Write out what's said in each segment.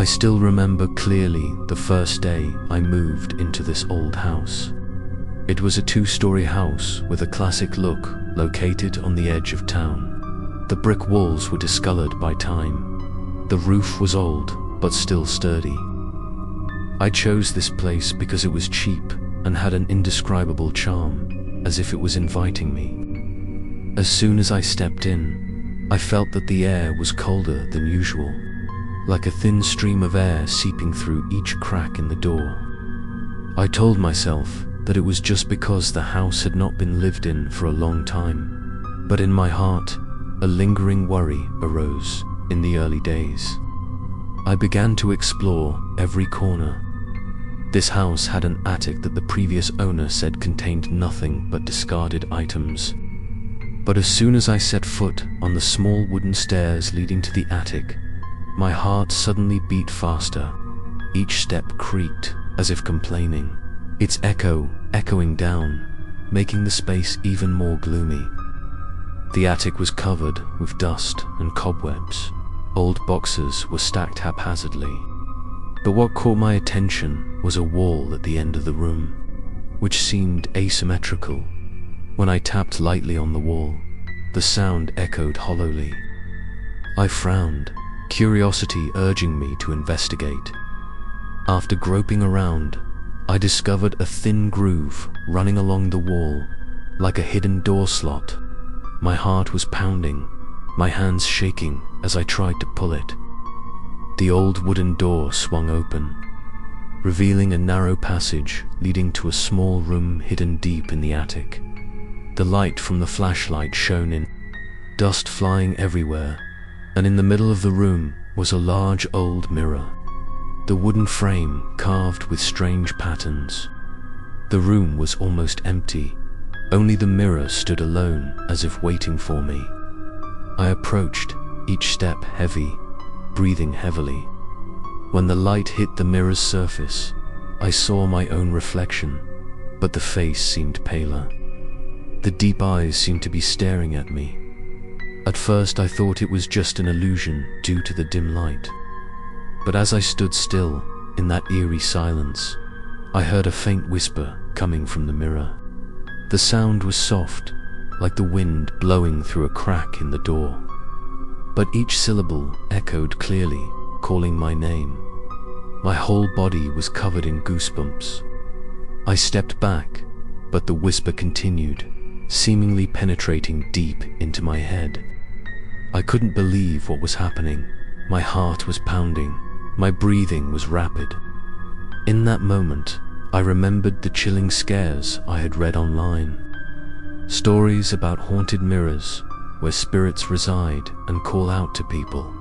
I still remember clearly the first day I moved into this old house. It was a 2-story house with a classic look, located on the edge of town. The brick walls were discolored by time. The roof was old, but still sturdy. I chose this place because it was cheap and had an indescribable charm, as if it was inviting me. As soon as I stepped in, I felt that the air was colder than usual, like a thin stream of air seeping through each crack in the door. I told myself that it was just because the house had not been lived in for a long time, but in my heart, a lingering worry arose in the early days. I began to explore every corner. This house had an attic that the previous owner said contained nothing but discarded items. But as soon as I set foot on the small wooden stairs leading to the attic, my heart suddenly beat faster. Each step creaked as if complaining, its echoing down, making the space even more gloomy. The attic was covered with dust and cobwebs. Old boxes were stacked haphazardly. But what caught my attention was a wall at the end of the room, which seemed asymmetrical. When I tapped lightly on the wall, the sound echoed hollowly. I frowned, curiosity urging me to investigate. After groping around, I discovered a thin groove running along the wall, like a hidden door slot. My heart was pounding, my hands shaking as I tried to pull it. The old wooden door swung open, revealing a narrow passage leading to a small room hidden deep in the attic. The light from the flashlight shone in, dust flying everywhere, and in the middle of the room was a large old mirror, the wooden frame carved with strange patterns. The room was almost empty, only the mirror stood alone as if waiting for me. I approached, each step heavy, breathing heavily. When the light hit the mirror's surface, I saw my own reflection, but the face seemed paler. The deep eyes seemed to be staring at me. At first I thought it was just an illusion due to the dim light. But as I stood still, in that eerie silence, I heard a faint whisper coming from the mirror. The sound was soft, like the wind blowing through a crack in the door. But each syllable echoed clearly, calling my name. My whole body was covered in goosebumps. I stepped back, but the whisper continued, seemingly penetrating deep into my head. I couldn't believe what was happening. My heart was pounding. My breathing was rapid. In that moment, I remembered the chilling scares I had read online. Stories about haunted mirrors, where spirits reside and call out to people.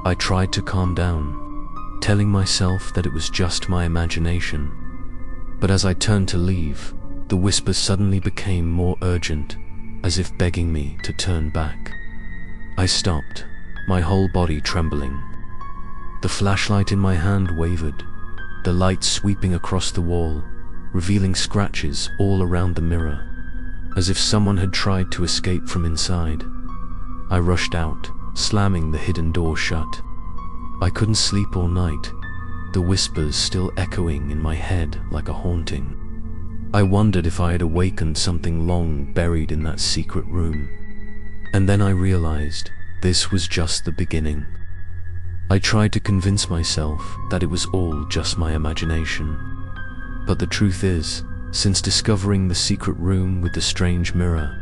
I tried to calm down, telling myself that it was just my imagination. But as I turned to leave, the whisper suddenly became more urgent, as if begging me to turn back. I stopped, my whole body trembling. The flashlight in my hand wavered, the light sweeping across the wall, revealing scratches all around the mirror, as if someone had tried to escape from inside. I rushed out, slamming the hidden door shut. I couldn't sleep all night, the whispers still echoing in my head like a haunting. I wondered if I had awakened something long buried in that secret room. And then I realized this was just the beginning. I tried to convince myself that it was all just my imagination. But the truth is, since discovering the secret room with the strange mirror,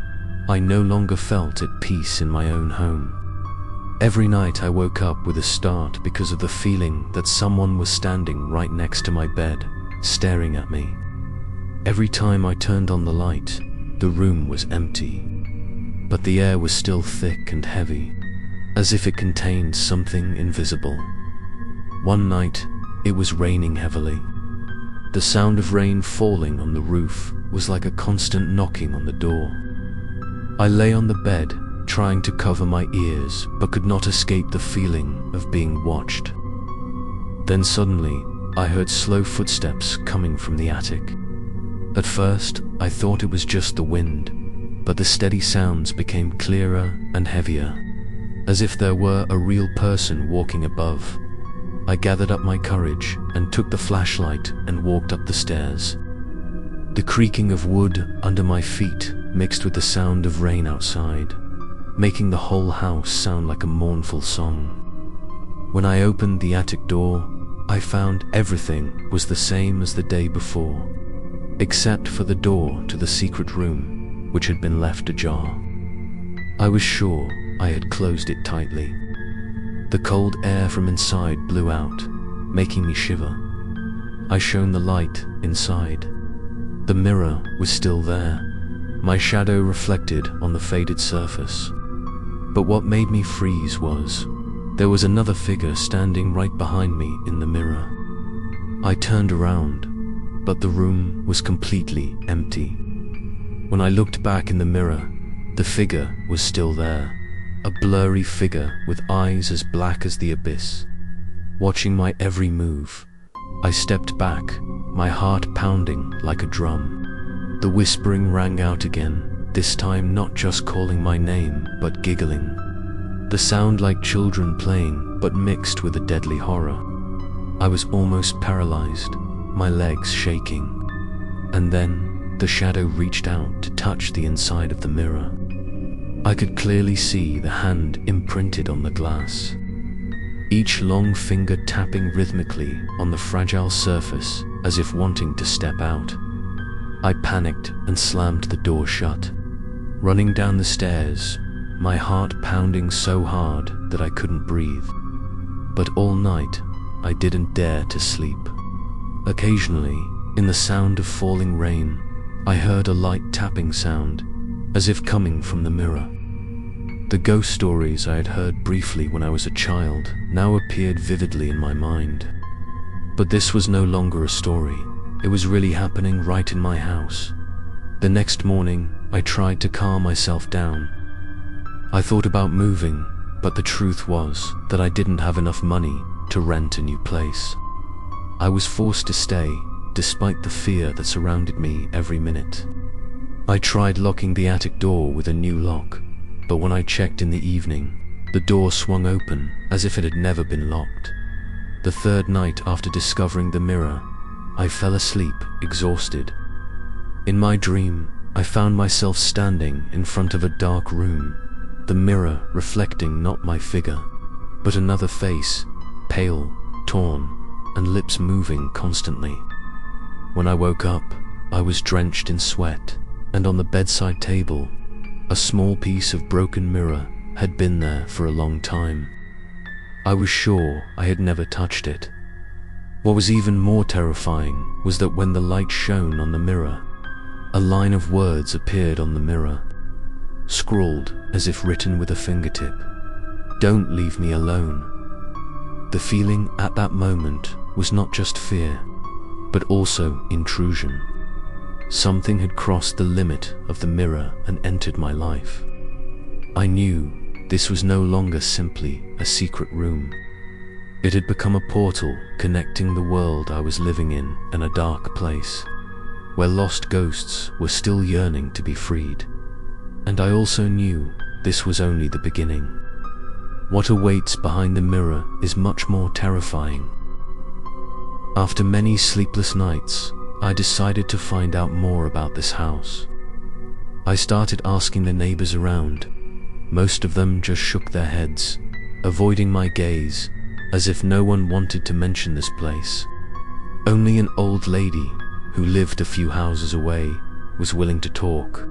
I no longer felt at peace in my own home. Every night I woke up with a start because of the feeling that someone was standing right next to my bed, staring at me. Every time I turned on the light, the room was empty, but the air was still thick and heavy, as if it contained something invisible. One night, it was raining heavily. The sound of rain falling on the roof was like a constant knocking on the door. I lay on the bed, trying to cover my ears, but could not escape the feeling of being watched. Then suddenly, I heard slow footsteps coming from the attic. At first, I thought it was just the wind, but the steady sounds became clearer and heavier, as if there were a real person walking above. I gathered up my courage and took the flashlight and walked up the stairs. The creaking of wood under my feet mixed with the sound of rain outside, making the whole house sound like a mournful song. When I opened the attic door, I found everything was the same as the day before, except for the door to the secret room, which had been left ajar. I was sure I had closed it tightly. The cold air from inside blew out, making me shiver. I shone the light inside. The mirror was still there, my shadow reflected on the faded surface. But what made me freeze was, there was another figure standing right behind me in the mirror. I turned around, but the room was completely empty. When I looked back in the mirror, the figure was still there, a blurry figure with eyes as black as the abyss. Watching my every move, I stepped back, my heart pounding like a drum. The whispering rang out again, this time not just calling my name, but giggling. The sound like children playing, but mixed with a deadly horror. I was almost paralyzed, my legs shaking. And then, the shadow reached out to touch the inside of the mirror. I could clearly see the hand imprinted on the glass, each long finger tapping rhythmically on the fragile surface as if wanting to step out. I panicked and slammed the door shut, running down the stairs, my heart pounding so hard that I couldn't breathe. But all night, I didn't dare to sleep. Occasionally, in the sound of falling rain, I heard a light tapping sound, as if coming from the mirror. The ghost stories I had heard briefly when I was a child now appeared vividly in my mind. But this was no longer a story. It was really happening right in my house. The next morning, I tried to calm myself down. I thought about moving, but the truth was that I didn't have enough money to rent a new place. I was forced to stay, despite the fear that surrounded me every minute. I tried locking the attic door with a new lock, but when I checked in the evening, the door swung open as if it had never been locked. The third night after discovering the mirror, I fell asleep, exhausted. In my dream, I found myself standing in front of a dark room, the mirror reflecting not my figure, but another face, pale, torn, and lips moving constantly. When I woke up, I was drenched in sweat, and on the bedside table, a small piece of broken mirror had been there for a long time. I was sure I had never touched it. What was even more terrifying was that when the light shone on the mirror, a line of words appeared on the mirror, scrawled as if written with a fingertip. "Don't leave me alone." The feeling at that moment was not just fear, but also intrusion. Something had crossed the limit of the mirror and entered my life. I knew this was no longer simply a secret room. It had become a portal connecting the world I was living in and a dark place, where lost ghosts were still yearning to be freed. And I also knew this was only the beginning. What awaits behind the mirror is much more terrifying. After many sleepless nights, I decided to find out more about this house. I started asking the neighbors around. Most of them just shook their heads, avoiding my gaze, as if no one wanted to mention this place. Only an old lady, who lived a few houses away, was willing to talk.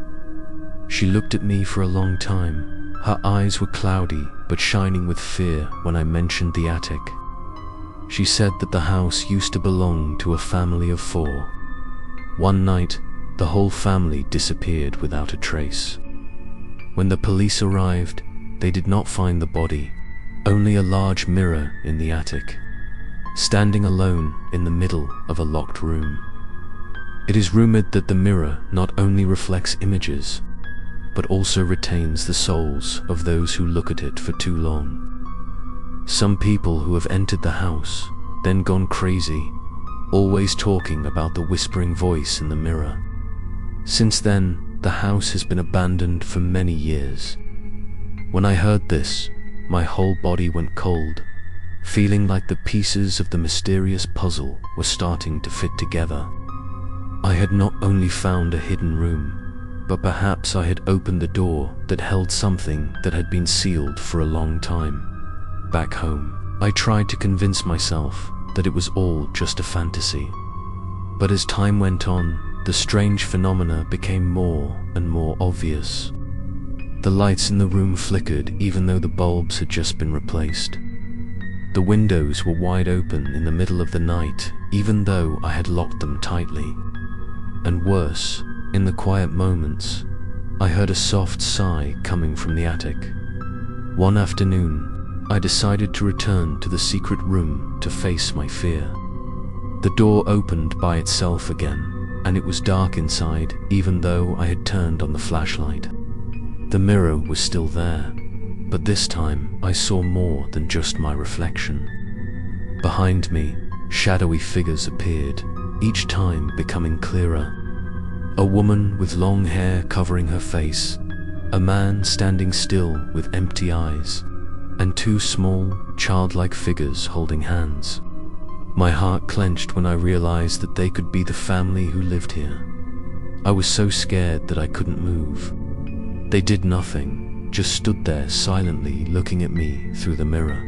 She looked at me for a long time. Her eyes were cloudy but shining with fear when I mentioned the attic. She said that the house used to belong to a family of 4. One night, the whole family disappeared without a trace. When the police arrived, they did not find the body, only a large mirror in the attic, standing alone in the middle of a locked room. It is rumored that the mirror not only reflects images, but also retains the souls of those who look at it for too long. Some people who have entered the house, then gone crazy, always talking about the whispering voice in the mirror. Since then, the house has been abandoned for many years. When I heard this, my whole body went cold. feeling like the pieces of the mysterious puzzle were starting to fit together. I had not only found a hidden room, but perhaps I had opened the door that held something that had been sealed for a long time. Back home, I tried to convince myself that it was all just a fantasy. But as time went on, the strange phenomena became more and more obvious. The lights in the room flickered even though the bulbs had just been replaced. The windows were wide open in the middle of the night, even though I had locked them tightly. And worse, in the quiet moments, I heard a soft sigh coming from the attic. One afternoon, I decided to return to the secret room to face my fear. The door opened by itself again, and it was dark inside even though I had turned on the flashlight. The mirror was still there, but this time I saw more than just my reflection. Behind me, shadowy figures appeared, each time becoming clearer. A woman with long hair covering her face, a man standing still with empty eyes, and two small, childlike figures holding hands. My heart clenched when I realized that they could be the family who lived here. I was so scared that I couldn't move. They did nothing, just stood there silently looking at me through the mirror.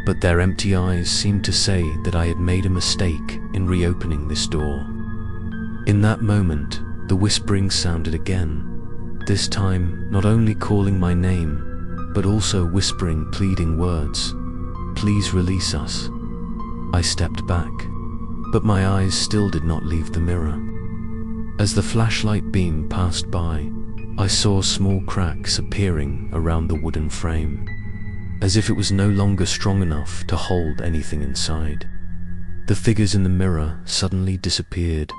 But their empty eyes seemed to say that I had made a mistake in reopening this door. In that moment, the whispering sounded again, this time not only calling my name, but also whispering pleading words. "Please release us." I stepped back, but my eyes still did not leave the mirror. As the flashlight beam passed by, I saw small cracks appearing around the wooden frame, as if it was no longer strong enough to hold anything inside. The figures in the mirror suddenly disappeared,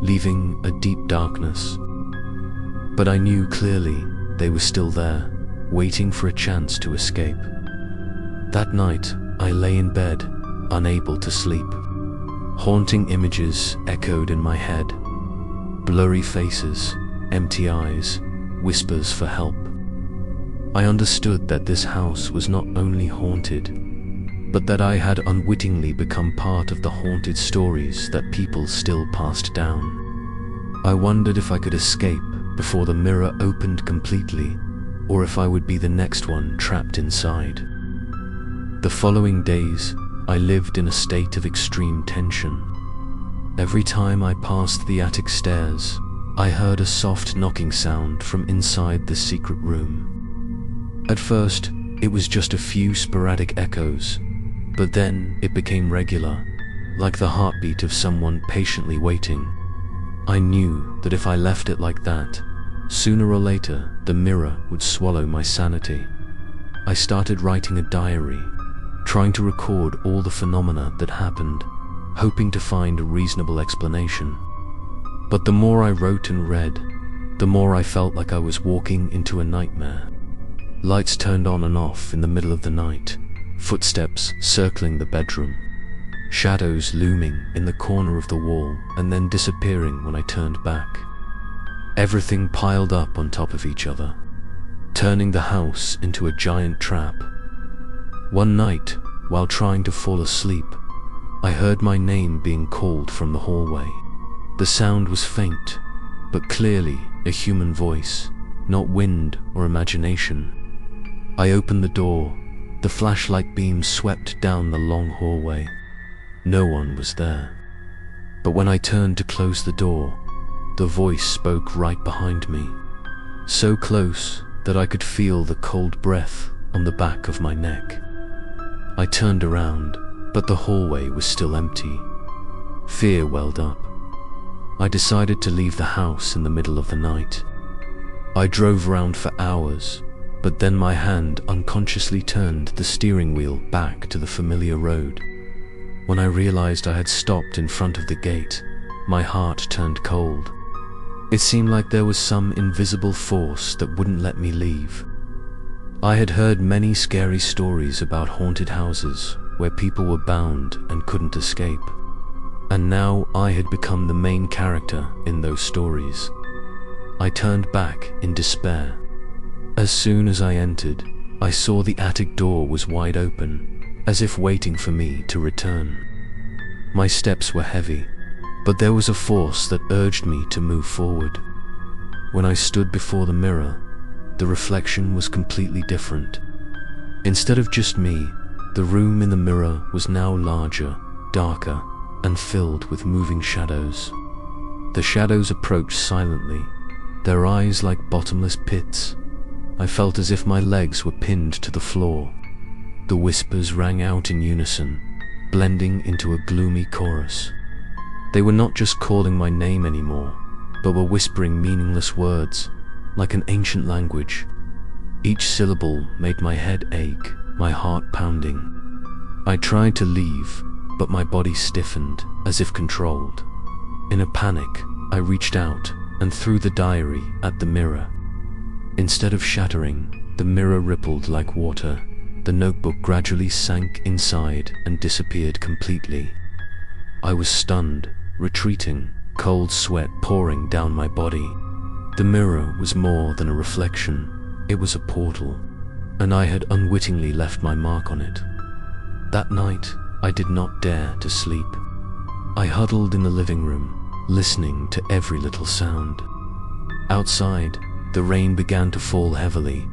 leaving a deep darkness. But I knew clearly they were still there, waiting for a chance to escape. That night, I lay in bed, unable to sleep. Haunting images echoed in my head. Blurry faces, empty eyes, whispers for help. I understood that this house was not only haunted, but that I had unwittingly become part of the haunted stories that people still passed down. I wondered if I could escape before the mirror opened completely, or if I would be the next one trapped inside. The following days, I lived in a state of extreme tension. Every time I passed the attic stairs, I heard a soft knocking sound from inside the secret room. At first, it was just a few sporadic echoes, but then it became regular, like the heartbeat of someone patiently waiting. I knew that if I left it like that, sooner or later the mirror would swallow my sanity. I started writing a diary, trying to record all the phenomena that happened, hoping to find a reasonable explanation. But the more I wrote and read, the more I felt like I was walking into a nightmare. Lights turned on and off in the middle of the night, footsteps circling the bedroom, shadows looming in the corner of the wall and then disappearing when I turned back. Everything piled up on top of each other, turning the house into a giant trap. One night, while trying to fall asleep, I heard my name being called from the hallway. The sound was faint, but clearly a human voice, not wind or imagination. I opened the door. The flashlight beam swept down the long hallway. No one was there. But when I turned to close the door, the voice spoke right behind me, so close that I could feel the cold breath on the back of my neck. I turned around, but the hallway was still empty. Fear welled up. I decided to leave the house in the middle of the night. I drove around for hours, but then my hand unconsciously turned the steering wheel back to the familiar road. When I realized I had stopped in front of the gate, my heart turned cold. It seemed like there was some invisible force that wouldn't let me leave. I had heard many scary stories about haunted houses where people were bound and couldn't escape. And now I had become the main character in those stories. I turned back in despair. As soon as I entered, I saw the attic door was wide open, as if waiting for me to return. My steps were heavy, but there was a force that urged me to move forward. When I stood before the mirror, the reflection was completely different. Instead of just me, the room in the mirror was now larger, darker, and filled with moving shadows. The shadows approached silently, their eyes like bottomless pits. I felt as if my legs were pinned to the floor. The whispers rang out in unison, blending into a gloomy chorus. They were not just calling my name anymore, but were whispering meaningless words, like an ancient language. Each syllable made my head ache, my heart pounding. I tried to leave, but my body stiffened, as if controlled. In a panic, I reached out and threw the diary at the mirror. Instead of shattering, the mirror rippled like water. The notebook gradually sank inside and disappeared completely. I was stunned, retreating, cold sweat pouring down my body. The mirror was more than a reflection, it was a portal, and I had unwittingly left my mark on it. That night, I did not dare to sleep. I huddled in the living room, listening to every little sound. Outside, the rain began to fall heavily,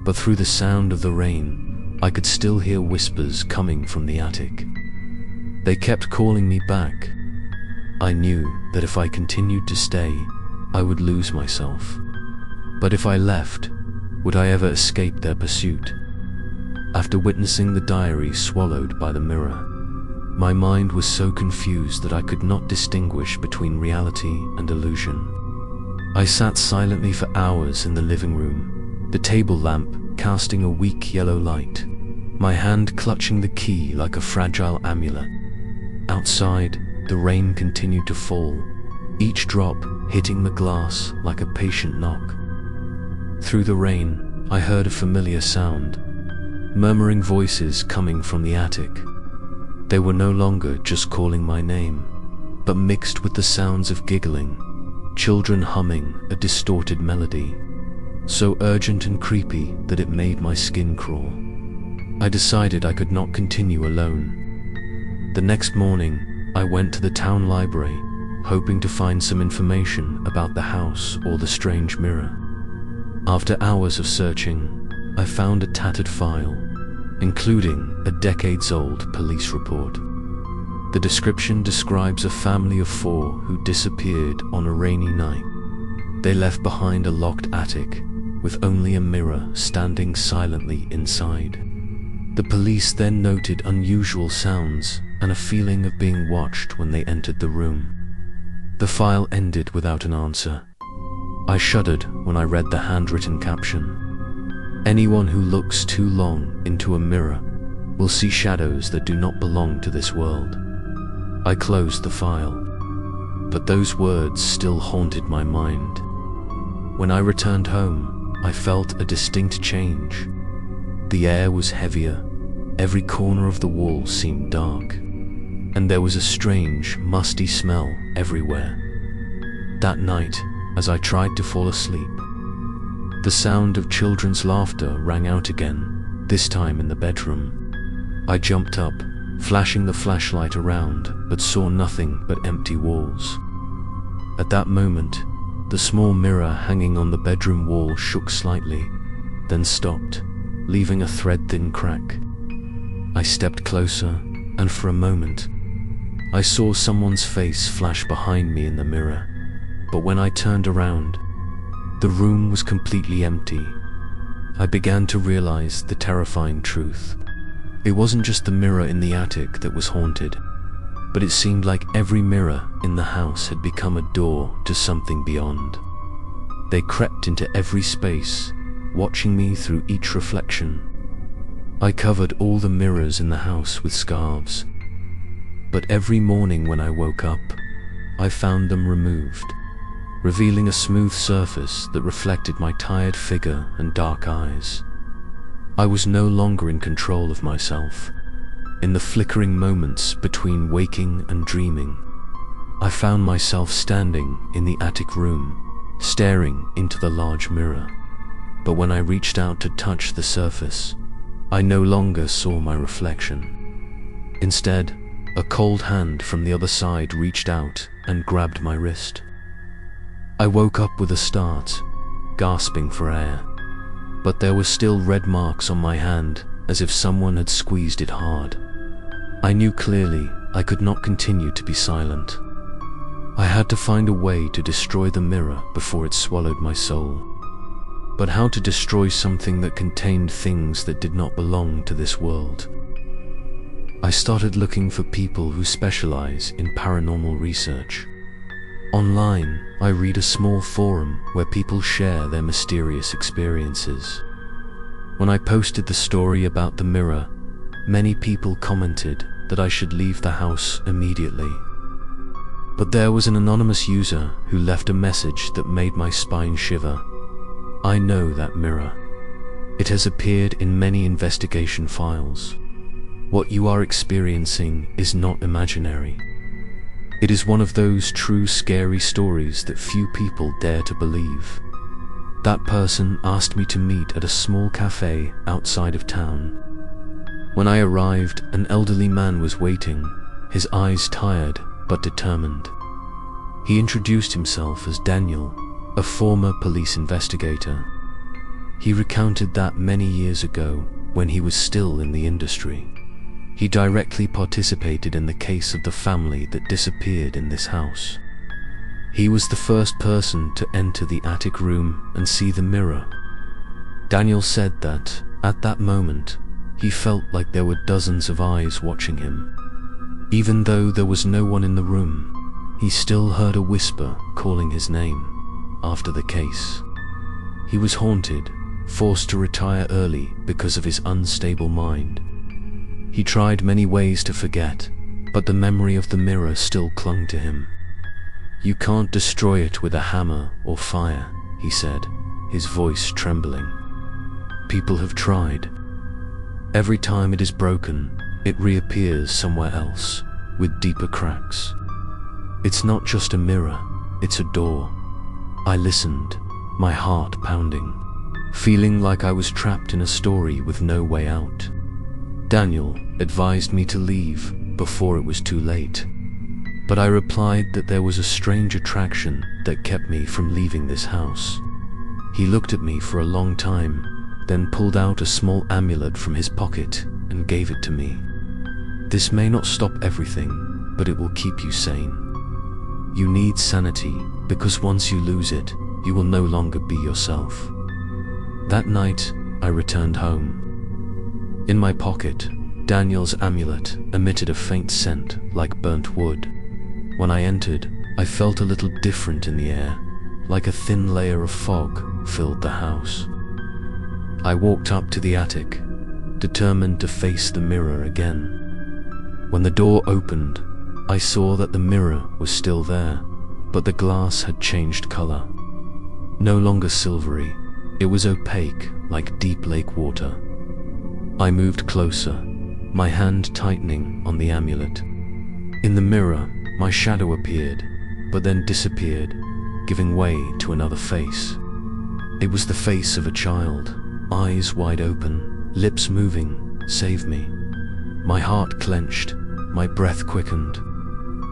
but through the sound of the rain, I could still hear whispers coming from the attic. They kept calling me back. I knew that if I continued to stay, I would lose myself. But if I left, would I ever escape their pursuit? After witnessing the diary swallowed by the mirror, my mind was so confused that I could not distinguish between reality and illusion. I sat silently for hours in the living room, the table lamp casting a weak yellow light, my hand clutching the key like a fragile amulet. Outside, the rain continued to fall, each drop hitting the glass like a patient knock. Through the rain, I heard a familiar sound, murmuring voices coming from the attic. They were no longer just calling my name, but mixed with the sounds of giggling, children humming a distorted melody, so urgent and creepy that it made my skin crawl. I decided I could not continue alone. The next morning, I went to the town library, hoping to find some information about the house or the strange mirror. After hours of searching, I found a tattered file, including a decades-old police report. The description describes a family of 4 who disappeared on a rainy night. They left behind a locked attic, with only a mirror standing silently inside. The police then noted unusual sounds and a feeling of being watched when they entered the room. The file ended without an answer. I shuddered when I read the handwritten caption. Anyone who looks too long into a mirror will see shadows that do not belong to this world. I closed the file, but those words still haunted my mind. When I returned home, I felt a distinct change. The air was heavier, every corner of the wall seemed dark, and there was a strange, musty smell everywhere. That night, as I tried to fall asleep, the sound of children's laughter rang out again, this time in the bedroom. I jumped up, flashing the flashlight around, but saw nothing but empty walls. At that moment, the small mirror hanging on the bedroom wall shook slightly, then stopped, leaving a thread-thin crack. I stepped closer, and for a moment, I saw someone's face flash behind me in the mirror. But when I turned around, the room was completely empty. I began to realize the terrifying truth. It wasn't just the mirror in the attic that was haunted, but it seemed like every mirror in the house had become a door to something beyond. They crept into every space, watching me through each reflection. I covered all the mirrors in the house with scarves, but every morning when I woke up, I found them removed, revealing a smooth surface that reflected my tired figure and dark eyes. I was no longer in control of myself. In the flickering moments between waking and dreaming, I found myself standing in the attic room, staring into the large mirror. But when I reached out to touch the surface, I no longer saw my reflection. Instead, a cold hand from the other side reached out and grabbed my wrist. I woke up with a start, gasping for air, but there were still red marks on my hand as if someone had squeezed it hard. I knew clearly I could not continue to be silent. I had to find a way to destroy the mirror before it swallowed my soul. But how to destroy something that contained things that did not belong to this world? I started looking for people who specialize in paranormal research. Online, I read a small forum where people share their mysterious experiences. When I posted the story about the mirror, many people commented that I should leave the house immediately. But there was an anonymous user who left a message that made my spine shiver. I know that mirror. It has appeared in many investigation files. What you are experiencing is not imaginary. It is one of those true scary stories that few people dare to believe. That person asked me to meet at a small cafe outside of town. When I arrived, an elderly man was waiting, his eyes tired but determined. He introduced himself as Daniel, a former police investigator. He recounted that many years ago, when he was still in the industry, he directly participated in the case of the family that disappeared in this house. He was the first person to enter the attic room and see the mirror. Daniel said that, at that moment, he felt like there were dozens of eyes watching him. Even though there was no one in the room, he still heard a whisper calling his name. After the case, he was haunted, forced to retire early because of his unstable mind. He tried many ways to forget, but the memory of the mirror still clung to him. "You can't destroy it with a hammer or fire," he said, his voice trembling. "People have tried. Every time it is broken, it reappears somewhere else, with deeper cracks. It's not just a mirror, it's a door." I listened, my heart pounding, feeling like I was trapped in a story with no way out. Daniel advised me to leave before it was too late, but I replied that there was a strange attraction that kept me from leaving this house. He looked at me for a long time, then pulled out a small amulet from his pocket and gave it to me. "This may not stop everything, but it will keep you sane. You need sanity, because once you lose it, you will no longer be yourself." That night, I returned home. In my pocket, Daniel's amulet emitted a faint scent like burnt wood. When I entered, I felt a little different in the air, like a thin layer of fog filled the house. I walked up to the attic, determined to face the mirror again. When the door opened, I saw that the mirror was still there, but the glass had changed color. No longer silvery, it was opaque like deep lake water. I moved closer, my hand tightening on the amulet. In the mirror, my shadow appeared, but then disappeared, giving way to another face. It was the face of a child, eyes wide open, lips moving. "Save me." My heart clenched, my breath quickened.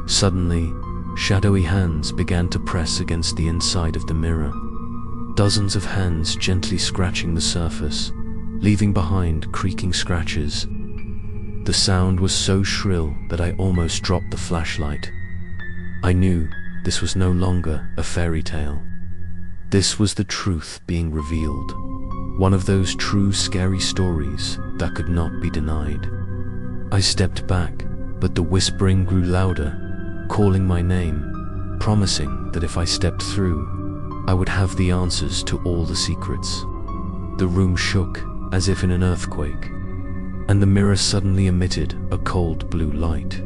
Suddenly, shadowy hands began to press against the inside of the mirror. Dozens of hands gently scratching the surface, leaving behind creaking scratches. The sound was so shrill that I almost dropped the flashlight. I knew this was no longer a fairy tale. This was the truth being revealed. One of those true scary stories that could not be denied. I stepped back, but the whispering grew louder, calling my name, promising that if I stepped through, I would have the answers to all the secrets. The room shook, as if in an earthquake, and the mirror suddenly emitted a cold blue light.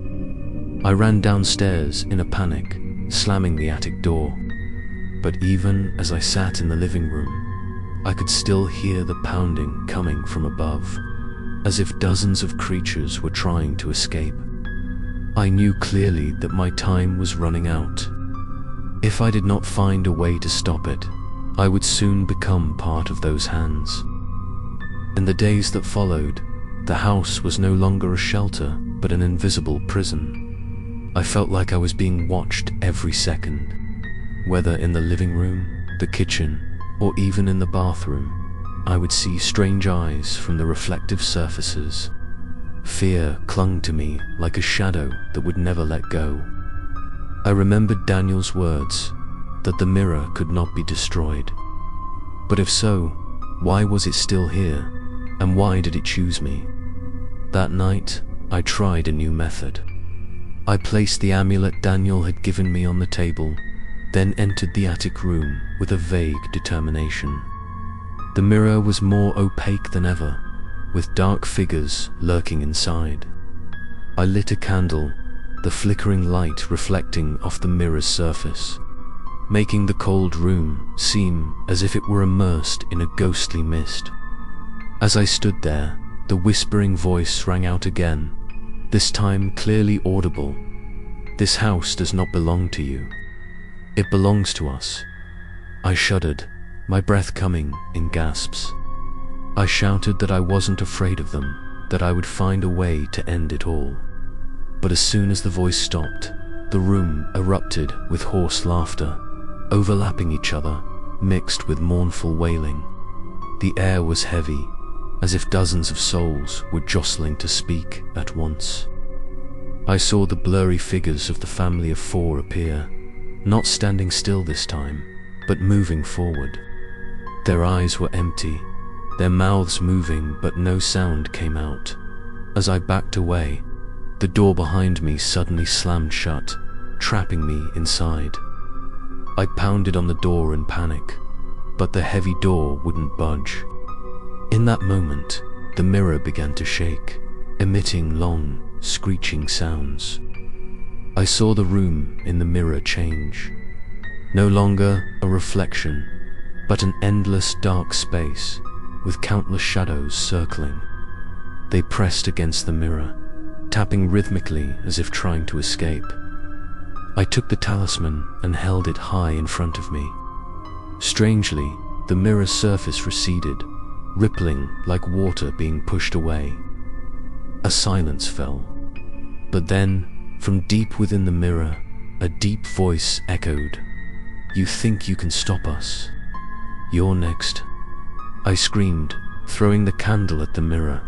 I ran downstairs in a panic, slamming the attic door. But even as I sat in the living room, I could still hear the pounding coming from above, as if dozens of creatures were trying to escape. I knew clearly that my time was running out. If I did not find a way to stop it, I would soon become part of those hands. In the days that followed, the house was no longer a shelter, but an invisible prison. I felt like I was being watched every second. Whether in the living room, the kitchen, or even in the bathroom, I would see strange eyes from the reflective surfaces. Fear clung to me like a shadow that would never let go. I remembered Daniel's words, that the mirror could not be destroyed. But if so, why was it still here, and why did it choose me? That night, I tried a new method. I placed the amulet Daniel had given me on the table, then entered the attic room with a vague determination. The mirror was more opaque than ever, with dark figures lurking inside. I lit a candle, the flickering light reflecting off the mirror's surface, making the cold room seem as if it were immersed in a ghostly mist. As I stood there, the whispering voice rang out again, this time clearly audible. "This house does not belong to you. It belongs to us." I shuddered, my breath coming in gasps. I shouted that I wasn't afraid of them, that I would find a way to end it all. But as soon as the voice stopped, the room erupted with hoarse laughter, overlapping each other, mixed with mournful wailing. The air was heavy, as if dozens of souls were jostling to speak at once. I saw the blurry figures of the family of 4 appear, not standing still this time, but moving forward. Their eyes were empty, their mouths moving, but no sound came out. As I backed away, the door behind me suddenly slammed shut, trapping me inside. I pounded on the door in panic, but the heavy door wouldn't budge. In that moment, the mirror began to shake, emitting long, screeching sounds. I saw the room in the mirror change. No longer a reflection, but an endless dark space with countless shadows circling. They pressed against the mirror, tapping rhythmically as if trying to escape. I took the talisman and held it high in front of me. Strangely, the mirror's surface receded, rippling like water being pushed away. A silence fell. But then, from deep within the mirror, a deep voice echoed, "You think you can stop us? You're next." I screamed, throwing the candle at the mirror.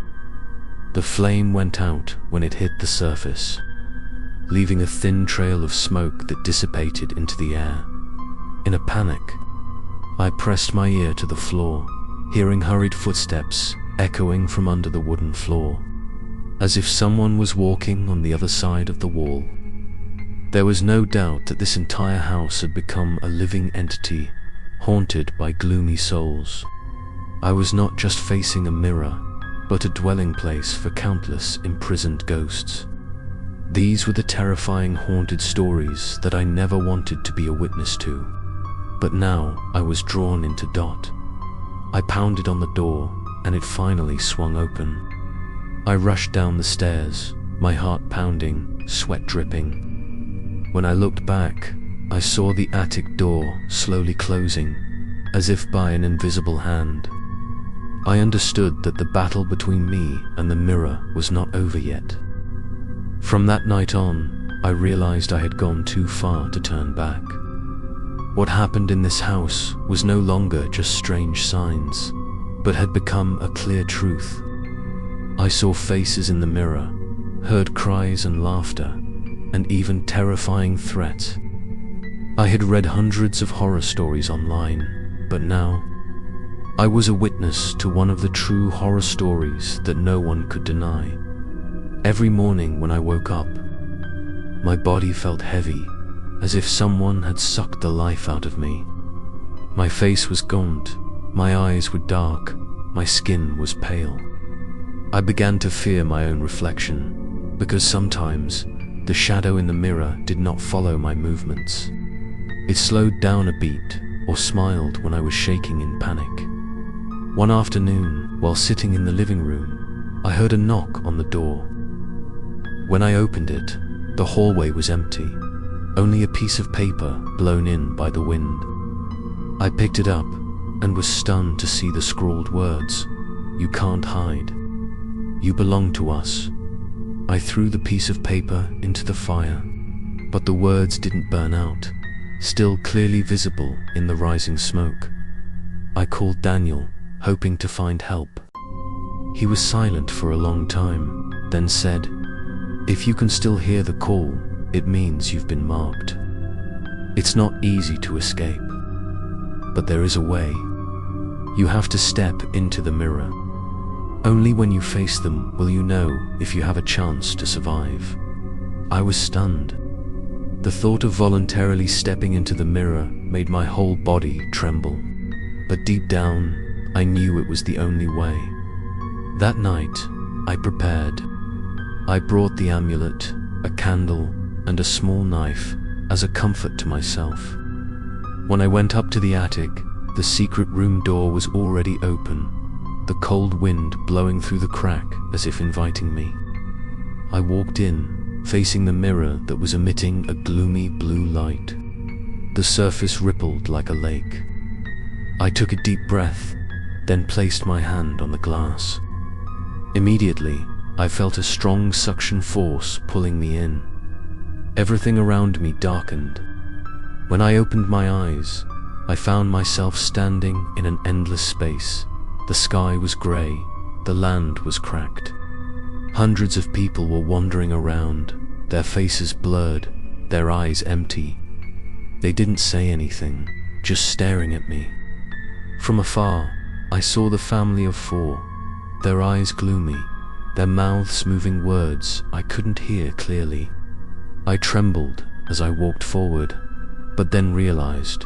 The flame went out when it hit the surface, leaving a thin trail of smoke that dissipated into the air. In a panic, I pressed my ear to the floor, hearing hurried footsteps echoing from under the wooden floor, as if someone was walking on the other side of the wall. There was no doubt that this entire house had become a living entity, haunted by gloomy souls. I was not just facing a mirror, but a dwelling place for countless imprisoned ghosts. These were the terrifying haunted stories that I never wanted to be a witness to. But now I was drawn into Dot. I pounded on the door, and it finally swung open. I rushed down the stairs, my heart pounding, sweat dripping. When I looked back, I saw the attic door slowly closing, as if by an invisible hand. I understood that the battle between me and the mirror was not over yet. From that night on, I realized I had gone too far to turn back. What happened in this house was no longer just strange signs, but had become a clear truth. I saw faces in the mirror, heard cries and laughter, and even terrifying threats. I had read hundreds of horror stories online, but now, I was a witness to one of the true horror stories that no one could deny. Every morning when I woke up, my body felt heavy, as if someone had sucked the life out of me. My face was gaunt, my eyes were dark, my skin was pale. I began to fear my own reflection, because sometimes the shadow in the mirror did not follow my movements. It slowed down a beat or smiled when I was shaking in panic. One afternoon, while sitting in the living room, I heard a knock on the door. When I opened it, the hallway was empty, only a piece of paper blown in by the wind. I picked it up and was stunned to see the scrawled words, You can't hide. You belong to us." I threw the piece of paper into the fire, but the words didn't burn out, still clearly visible in the rising smoke. I called Daniel, hoping to find help. He was silent for a long time, then said, "If you can still hear the call, it means you've been marked. It's not easy to escape, but there is a way. You have to step into the mirror. Only when you face them will you know if you have a chance to survive." I was stunned. The thought of voluntarily stepping into the mirror made my whole body tremble. But deep down, I knew it was the only way. That night, I prepared. I brought the amulet, a candle, and a small knife as a comfort to myself. When I went up to the attic, the secret room door was already open, the cold wind blowing through the crack as if inviting me. I walked in, facing the mirror that was emitting a gloomy blue light. The surface rippled like a lake. I took a deep breath, then placed my hand on the glass. Immediately, I felt a strong suction force pulling me in. Everything around me darkened. When I opened my eyes, I found myself standing in an endless space. The sky was grey, the land was cracked. Hundreds of people were wandering around, their faces blurred, their eyes empty. They didn't say anything, just staring at me. From afar, I saw the family of 4, their eyes gloomy, their mouths moving words I couldn't hear clearly. I trembled as I walked forward, but then realized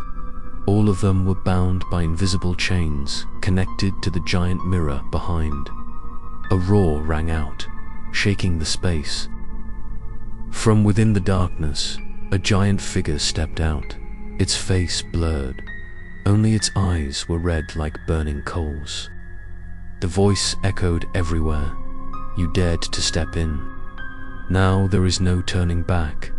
all of them were bound by invisible chains connected to the giant mirror behind. A roar rang out, shaking the space. From within the darkness, a giant figure stepped out, its face blurred. Only its eyes were red like burning coals. The voice echoed everywhere. "You dared to step in. Now there is no turning back."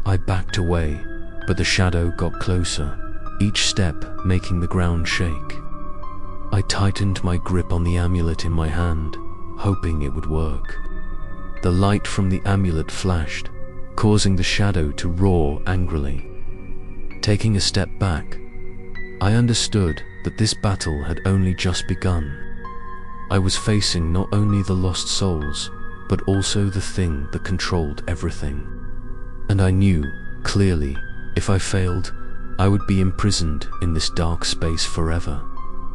I backed away, but the shadow got closer, each step making the ground shake. I tightened my grip on the amulet in my hand, hoping it would work. The light from the amulet flashed, causing the shadow to roar angrily. Taking a step back, I understood that this battle had only just begun. I was facing not only the lost souls, but also the thing that controlled everything. And I knew, clearly, if I failed, I would be imprisoned in this dark space forever,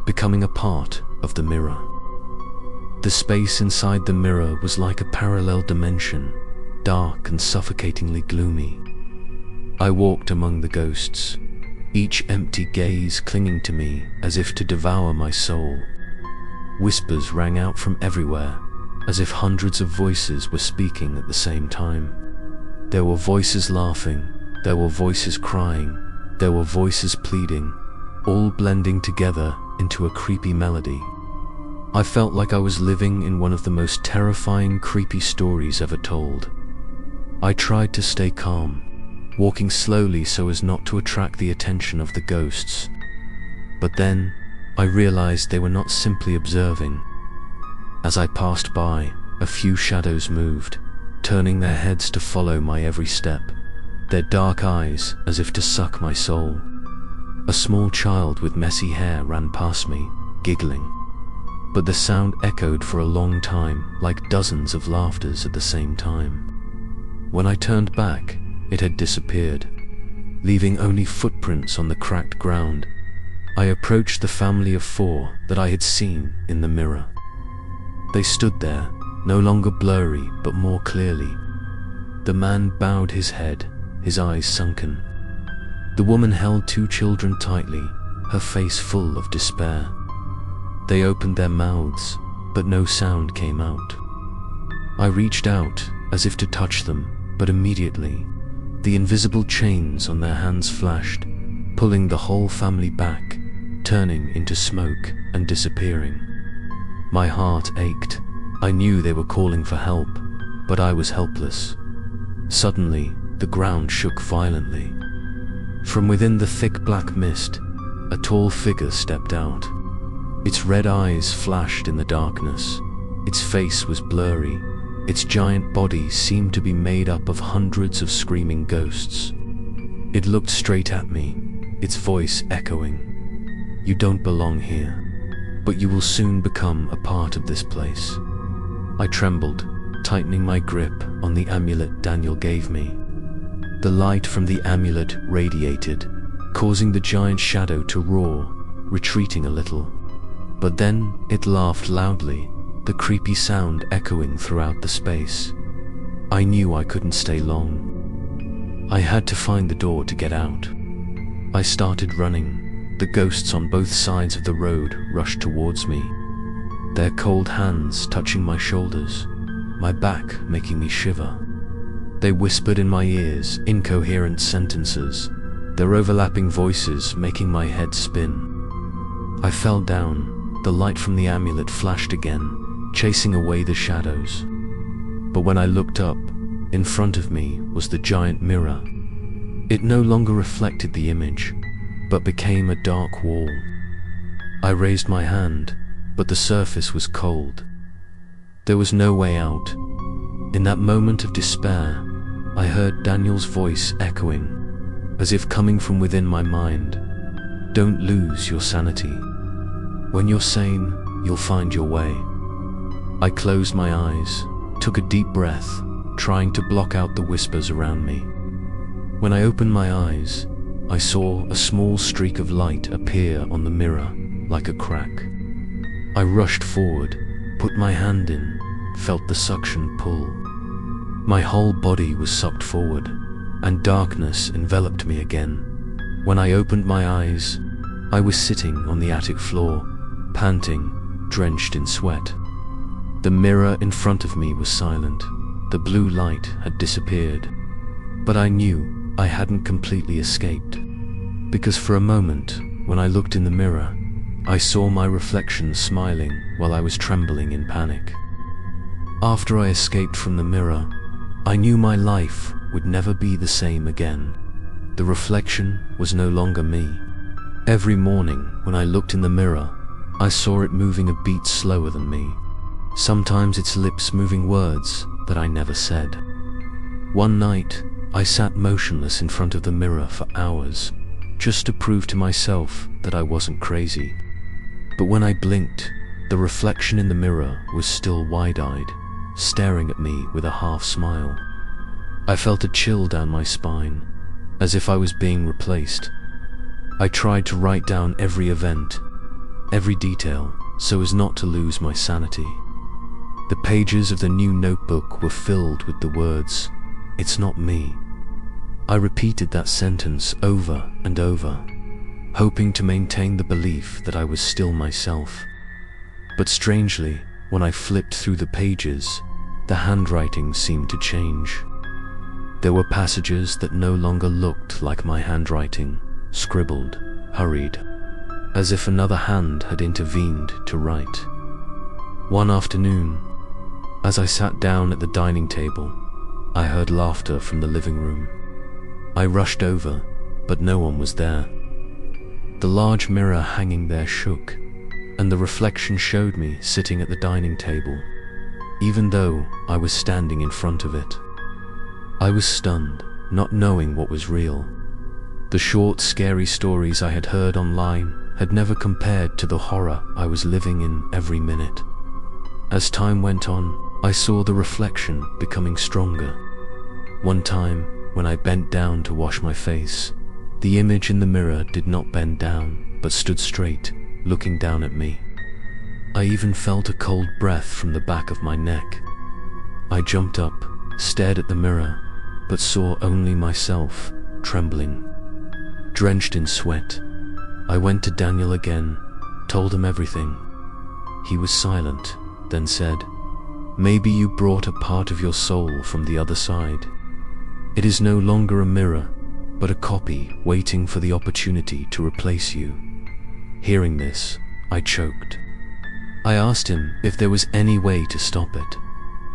becoming a part of the mirror. The space inside the mirror was like a parallel dimension, dark and suffocatingly gloomy. I walked among the ghosts, each empty gaze clinging to me as if to devour my soul. Whispers rang out from everywhere, as if hundreds of voices were speaking at the same time. There were voices laughing, there were voices crying, there were voices pleading, all blending together into a creepy melody. I felt like I was living in one of the most terrifying, creepy stories ever told. I tried to stay calm, walking slowly so as not to attract the attention of the ghosts. But then, I realized they were not simply observing. As I passed by, a few shadows moved, turning their heads to follow my every step, their dark eyes as if to suck my soul. A small child with messy hair ran past me, giggling. But the sound echoed for a long time, like dozens of laughters at the same time. When I turned back, it had disappeared, leaving only footprints on the cracked ground. I approached the family of 4 that I had seen in the mirror. They stood there, no longer blurry but more clearly. The man bowed his head, his eyes sunken. The woman held 2 children tightly, her face full of despair. They opened their mouths, but no sound came out. I reached out as if to touch them, but immediately, the invisible chains on their hands flashed, pulling the whole family back, turning into smoke and disappearing. My heart ached. I knew they were calling for help, but I was helpless. Suddenly, the ground shook violently. From within the thick black mist, a tall figure stepped out. Its red eyes flashed in the darkness. Its face was blurry. Its giant body seemed to be made up of hundreds of screaming ghosts. It looked straight at me, its voice echoing, "You don't belong here, but you will soon become a part of this place." I trembled, tightening my grip on the amulet Daniel gave me. The light from the amulet radiated, causing the giant shadow to roar, retreating a little. But then it laughed loudly, the creepy sound echoing throughout the space. I knew I couldn't stay long. I had to find the door to get out. I started running. The ghosts on both sides of the road rushed towards me, their cold hands touching my shoulders, my back making me shiver. They whispered in my ears incoherent sentences, their overlapping voices making my head spin. I fell down. The light from the amulet flashed again, chasing away the shadows. But when I looked up, in front of me was the giant mirror. It no longer reflected the image, but became a dark wall. I raised my hand, but the surface was cold. There was no way out. In that moment of despair, I heard Daniel's voice echoing, as if coming from within my mind. "Don't lose your sanity. When you're sane, you'll find your way." I closed my eyes, took a deep breath, trying to block out the whispers around me. When I opened my eyes, I saw a small streak of light appear on the mirror, like a crack. I rushed forward, put my hand in, felt the suction pull. My whole body was sucked forward, and darkness enveloped me again. When I opened my eyes, I was sitting on the attic floor, panting, drenched in sweat. The mirror in front of me was silent. The blue light had disappeared. But I knew I hadn't completely escaped, because for a moment, when I looked in the mirror, I saw my reflection smiling while I was trembling in panic. After I escaped from the mirror, I knew my life would never be the same again. The reflection was no longer me. Every morning when I looked in the mirror, I saw it moving a beat slower than me. Sometimes its lips moving words that I never said. One night, I sat motionless in front of the mirror for hours, just to prove to myself that I wasn't crazy. But when I blinked, the reflection in the mirror was still wide-eyed, staring at me with a half smile. I felt a chill down my spine, as if I was being replaced. I tried to write down every event, every detail, so as not to lose my sanity. The pages of the new notebook were filled with the words, "It's not me." I repeated that sentence over and over, hoping to maintain the belief that I was still myself. But strangely, when I flipped through the pages, the handwriting seemed to change. There were passages that no longer looked like my handwriting, scribbled, hurried, as if another hand had intervened to write. One afternoon, as I sat down at the dining table, I heard laughter from the living room. I rushed over, but no one was there. The large mirror hanging there shook, and the reflection showed me sitting at the dining table, even though I was standing in front of it. I was stunned, not knowing what was real. The short, scary stories I had heard online had never compared to the horror I was living in every minute. As time went on, I saw the reflection becoming stronger. One time, when I bent down to wash my face, the image in the mirror did not bend down, but stood straight, looking down at me. I even felt a cold breath from the back of my neck. I jumped up, stared at the mirror, but saw only myself, trembling, drenched in sweat. I went to Daniel again, told him everything. He was silent, then said, "Maybe you brought a part of your soul from the other side. It is no longer a mirror, but a copy waiting for the opportunity to replace you." Hearing this, I choked. I asked him if there was any way to stop it,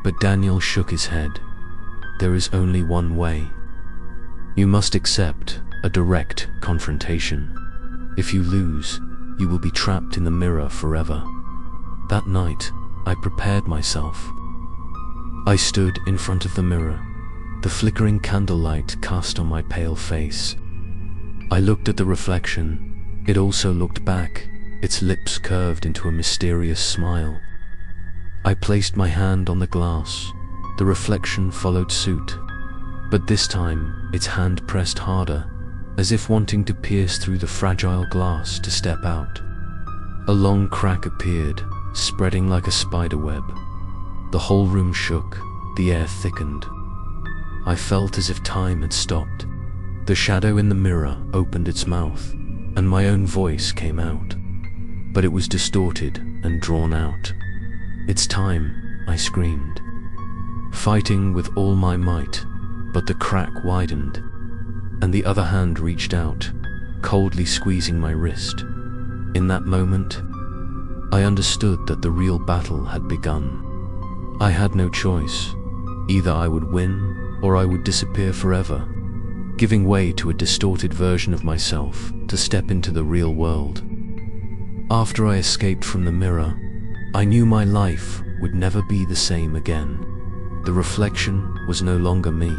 but Daniel shook his head. "There is only one way. You must accept a direct confrontation. If you lose, you will be trapped in the mirror forever. That night, I prepared myself. I stood in front of the mirror, the flickering candlelight cast on my pale face. I looked at the reflection. It also looked back, its lips curved into a mysterious smile. I placed my hand on the glass. The reflection followed suit, but this time its hand pressed harder, as if wanting to pierce through the fragile glass to step out. A long crack appeared, spreading like a spider web. The whole room shook, the air thickened. I felt as if time had stopped. The shadow in the mirror opened its mouth, and my own voice came out. But it was distorted and drawn out. "It's time," I screamed, fighting with all my might, but the crack widened, and the other hand reached out, coldly squeezing my wrist. In that moment, I understood that the real battle had begun. I had no choice. Either I would win, or I would disappear forever, giving way to a distorted version of myself to step into the real world. After I escaped from the mirror, I knew my life would never be the same again. The reflection was no longer me.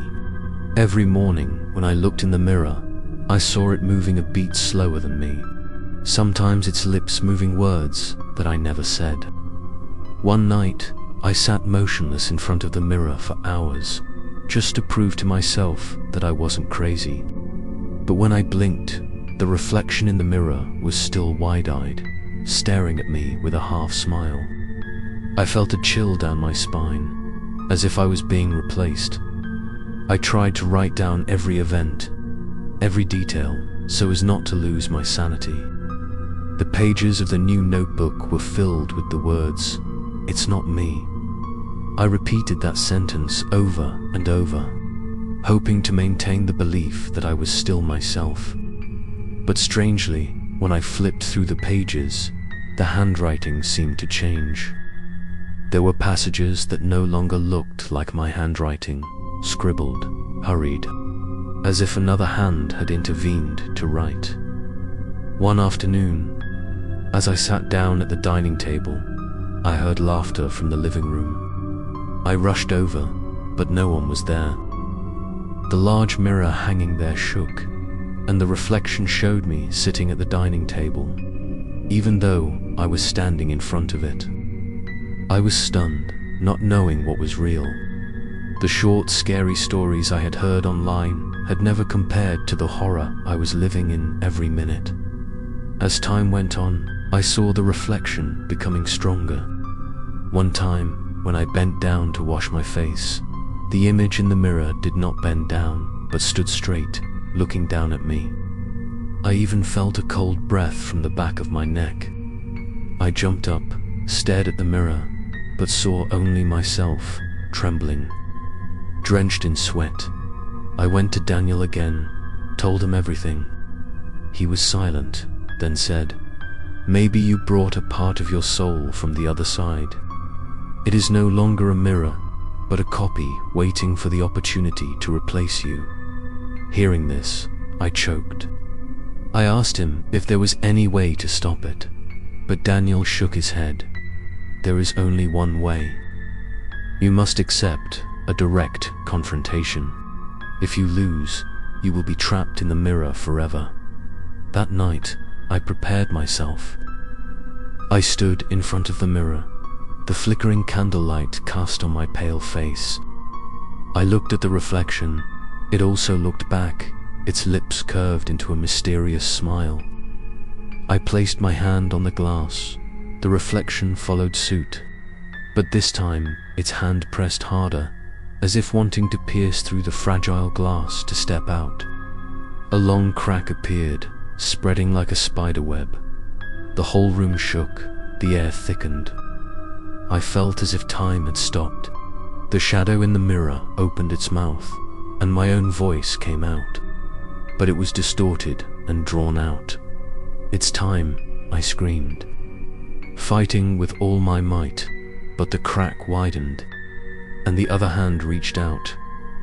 Every morning when I looked in the mirror, I saw it moving a beat slower than me, sometimes its lips moving words that I never said. One night, I sat motionless in front of the mirror for hours, just to prove to myself that I wasn't crazy. But when I blinked, the reflection in the mirror was still wide-eyed, staring at me with a half smile. I felt a chill down my spine, as if I was being replaced. I tried to write down every event, every detail, so as not to lose my sanity. The pages of the new notebook were filled with the words, "It's not me." I repeated that sentence over and over, hoping to maintain the belief that I was still myself. But strangely, when I flipped through the pages, the handwriting seemed to change. There were passages that no longer looked like my handwriting, scribbled, hurried, as if another hand had intervened to write. One afternoon, as I sat down at the dining table, I heard laughter from the living room. I rushed over, but no one was there. The large mirror hanging there shook, and the reflection showed me sitting at the dining table, even though I was standing in front of it. I was stunned, not knowing what was real. The short, scary stories I had heard online had never compared to the horror I was living in every minute. As time went on, I saw the reflection becoming stronger. One time, when I bent down to wash my face, the image in the mirror did not bend down, but stood straight, looking down at me. I even felt a cold breath from the back of my neck. I jumped up, stared at the mirror, but saw only myself, trembling, drenched in sweat. I went to Daniel again, told him everything. He was silent, then said, "Maybe you brought a part of your soul from the other side. It is no longer a mirror, but a copy waiting for the opportunity to replace you." Hearing this, I choked. I asked him if there was any way to stop it, but Daniel shook his head. There is only one way. You must accept a direct confrontation. If you lose, you will be trapped in the mirror forever. That night, I prepared myself. I stood in front of the mirror, the flickering candlelight cast on my pale face. I looked at the reflection. It also looked back, its lips curved into a mysterious smile. I placed my hand on the glass. The reflection followed suit, but this time its hand pressed harder, as if wanting to pierce through the fragile glass to step out. A long crack appeared, spreading like a spider web. The whole room shook, the air thickened. I felt as if time had stopped. The shadow in the mirror opened its mouth, and my own voice came out. But it was distorted and drawn out. "It's time," I screamed, fighting with all my might, but the crack widened, and the other hand reached out,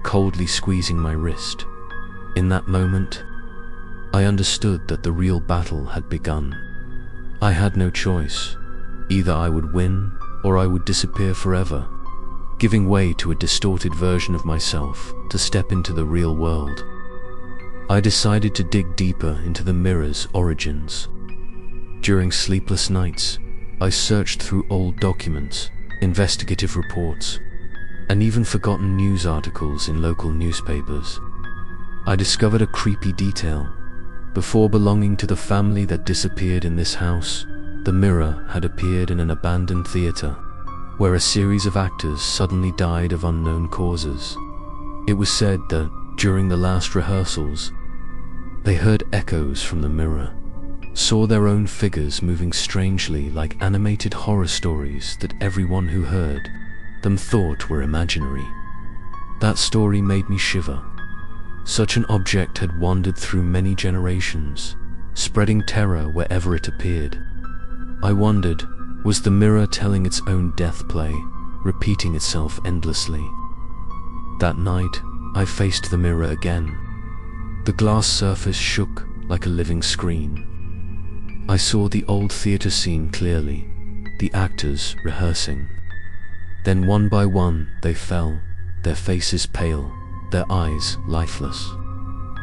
coldly squeezing my wrist. In that moment, I understood that the real battle had begun. I had no choice. Either I would win, or I would disappear forever, giving way to a distorted version of myself to step into the real world. I decided to dig deeper into the mirror's origins. During sleepless nights, I searched through old documents, investigative reports, and even forgotten news articles in local newspapers. I discovered a creepy detail. Before belonging to the family that disappeared in this house, the mirror had appeared in an abandoned theater, where a series of actors suddenly died of unknown causes. It was said that, during the last rehearsals, they heard echoes from the mirror, saw their own figures moving strangely like animated horror stories that everyone who heard them thought were imaginary. That story made me shiver. Such an object had wandered through many generations, spreading terror wherever it appeared. I wondered, was the mirror telling its own death play, repeating itself endlessly? That night, I faced the mirror again. The glass surface shook like a living screen. I saw the old theater scene clearly, the actors rehearsing. Then one by one they fell, their faces pale, their eyes lifeless.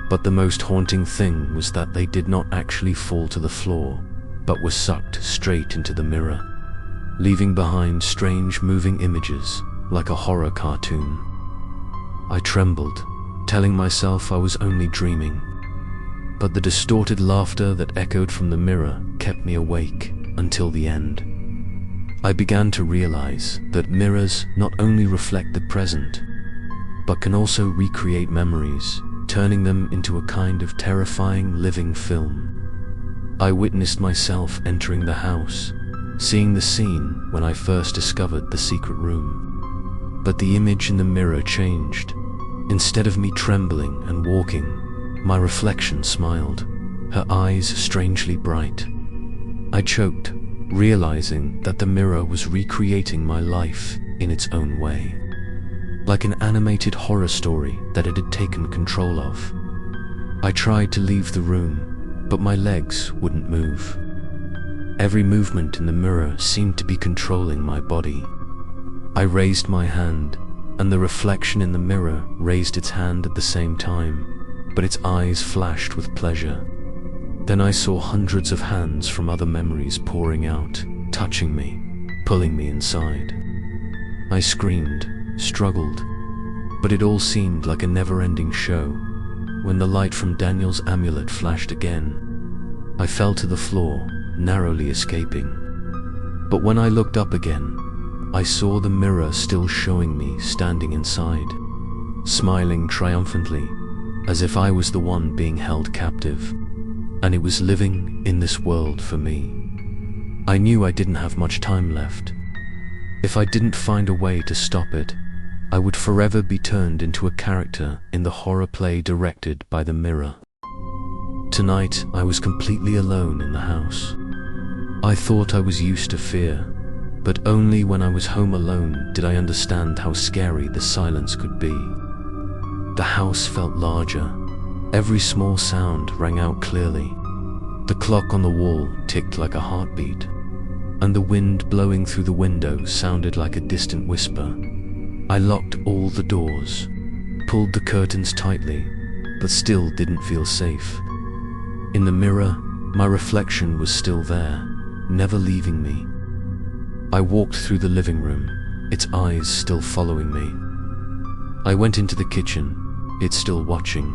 But the most haunting thing was that they did not actually fall to the floor, but were sucked straight into the mirror, leaving behind strange moving images like a horror cartoon. I trembled, telling myself I was only dreaming. But the distorted laughter that echoed from the mirror kept me awake until the end. I began to realize that mirrors not only reflect the present, but can also recreate memories, turning them into a kind of terrifying living film. I witnessed myself entering the house, seeing the scene when I first discovered the secret room. But the image in the mirror changed. Instead of me trembling and walking, my reflection smiled, her eyes strangely bright. I choked, realizing that the mirror was recreating my life in its own way, like an animated horror story that it had taken control of. I tried to leave the room, but my legs wouldn't move. Every movement in the mirror seemed to be controlling my body. I raised my hand, and the reflection in the mirror raised its hand at the same time, but its eyes flashed with pleasure. Then I saw hundreds of hands from other memories pouring out, touching me, pulling me inside. I screamed, struggled, but it all seemed like a never-ending show. When the light from Daniel's amulet flashed again, I fell to the floor, narrowly escaping. But when I looked up again, I saw the mirror still showing me standing inside, smiling triumphantly, as if I was the one being held captive, and it was living in this world for me. I knew I didn't have much time left. If I didn't find a way to stop it, I would forever be turned into a character in the horror play directed by the mirror. Tonight, I was completely alone in the house. I thought I was used to fear, but only when I was home alone did I understand how scary the silence could be. The house felt larger. Every small sound rang out clearly. The clock on the wall ticked like a heartbeat, and the wind blowing through the window sounded like a distant whisper. I locked all the doors, pulled the curtains tightly, but still didn't feel safe. In the mirror, my reflection was still there, never leaving me. I walked through the living room, its eyes still following me. I went into the kitchen, it still watching.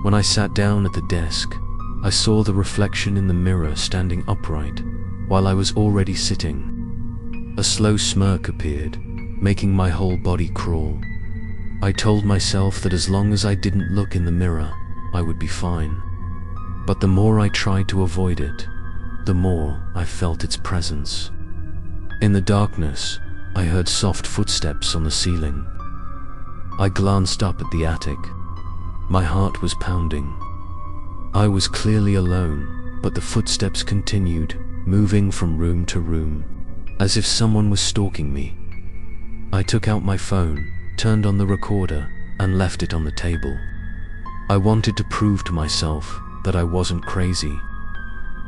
When I sat down at the desk, I saw the reflection in the mirror standing upright, while I was already sitting. A slow smirk appeared, making my whole body crawl. I told myself that as long as I didn't look in the mirror, I would be fine. But the more I tried to avoid it, the more I felt its presence. In the darkness, I heard soft footsteps on the ceiling. I glanced up at the attic. My heart was pounding. I was clearly alone, but the footsteps continued, moving from room to room, as if someone was stalking me. I took out my phone, turned on the recorder, and left it on the table. I wanted to prove to myself that I wasn't crazy.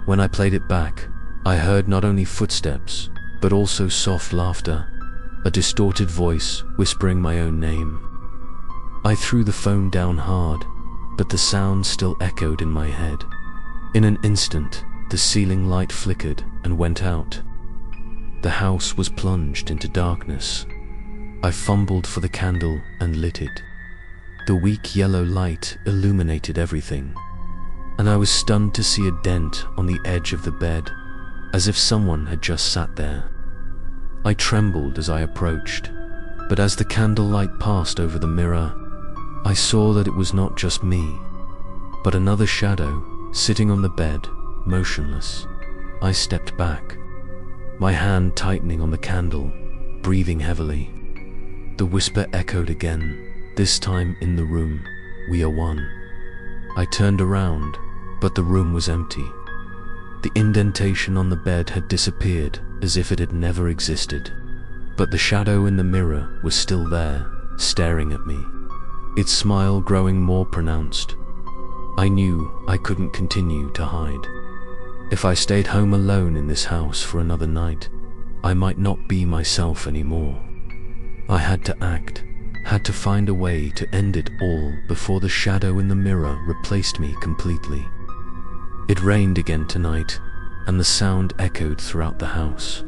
When I played it back, I heard not only footsteps, but also soft laughter, a distorted voice whispering my own name. I threw the phone down hard, but the sound still echoed in my head. In an instant, the ceiling light flickered and went out. The house was plunged into darkness. I fumbled for the candle and lit it. The weak yellow light illuminated everything, and I was stunned to see a dent on the edge of the bed, as if someone had just sat there. I trembled as I approached, but as the candlelight passed over the mirror, I saw that it was not just me, but another shadow sitting on the bed, motionless. I stepped back, my hand tightening on the candle, breathing heavily. The whisper echoed again, this time in the room, "We are one." I turned around, but the room was empty. The indentation on the bed had disappeared as if it had never existed, but the shadow in the mirror was still there, staring at me, its smile growing more pronounced. I knew I couldn't continue to hide. If I stayed home alone in this house for another night, I might not be myself anymore. I had to act, had to find a way to end it all before the shadow in the mirror replaced me completely. It rained again tonight, and the sound echoed throughout the house.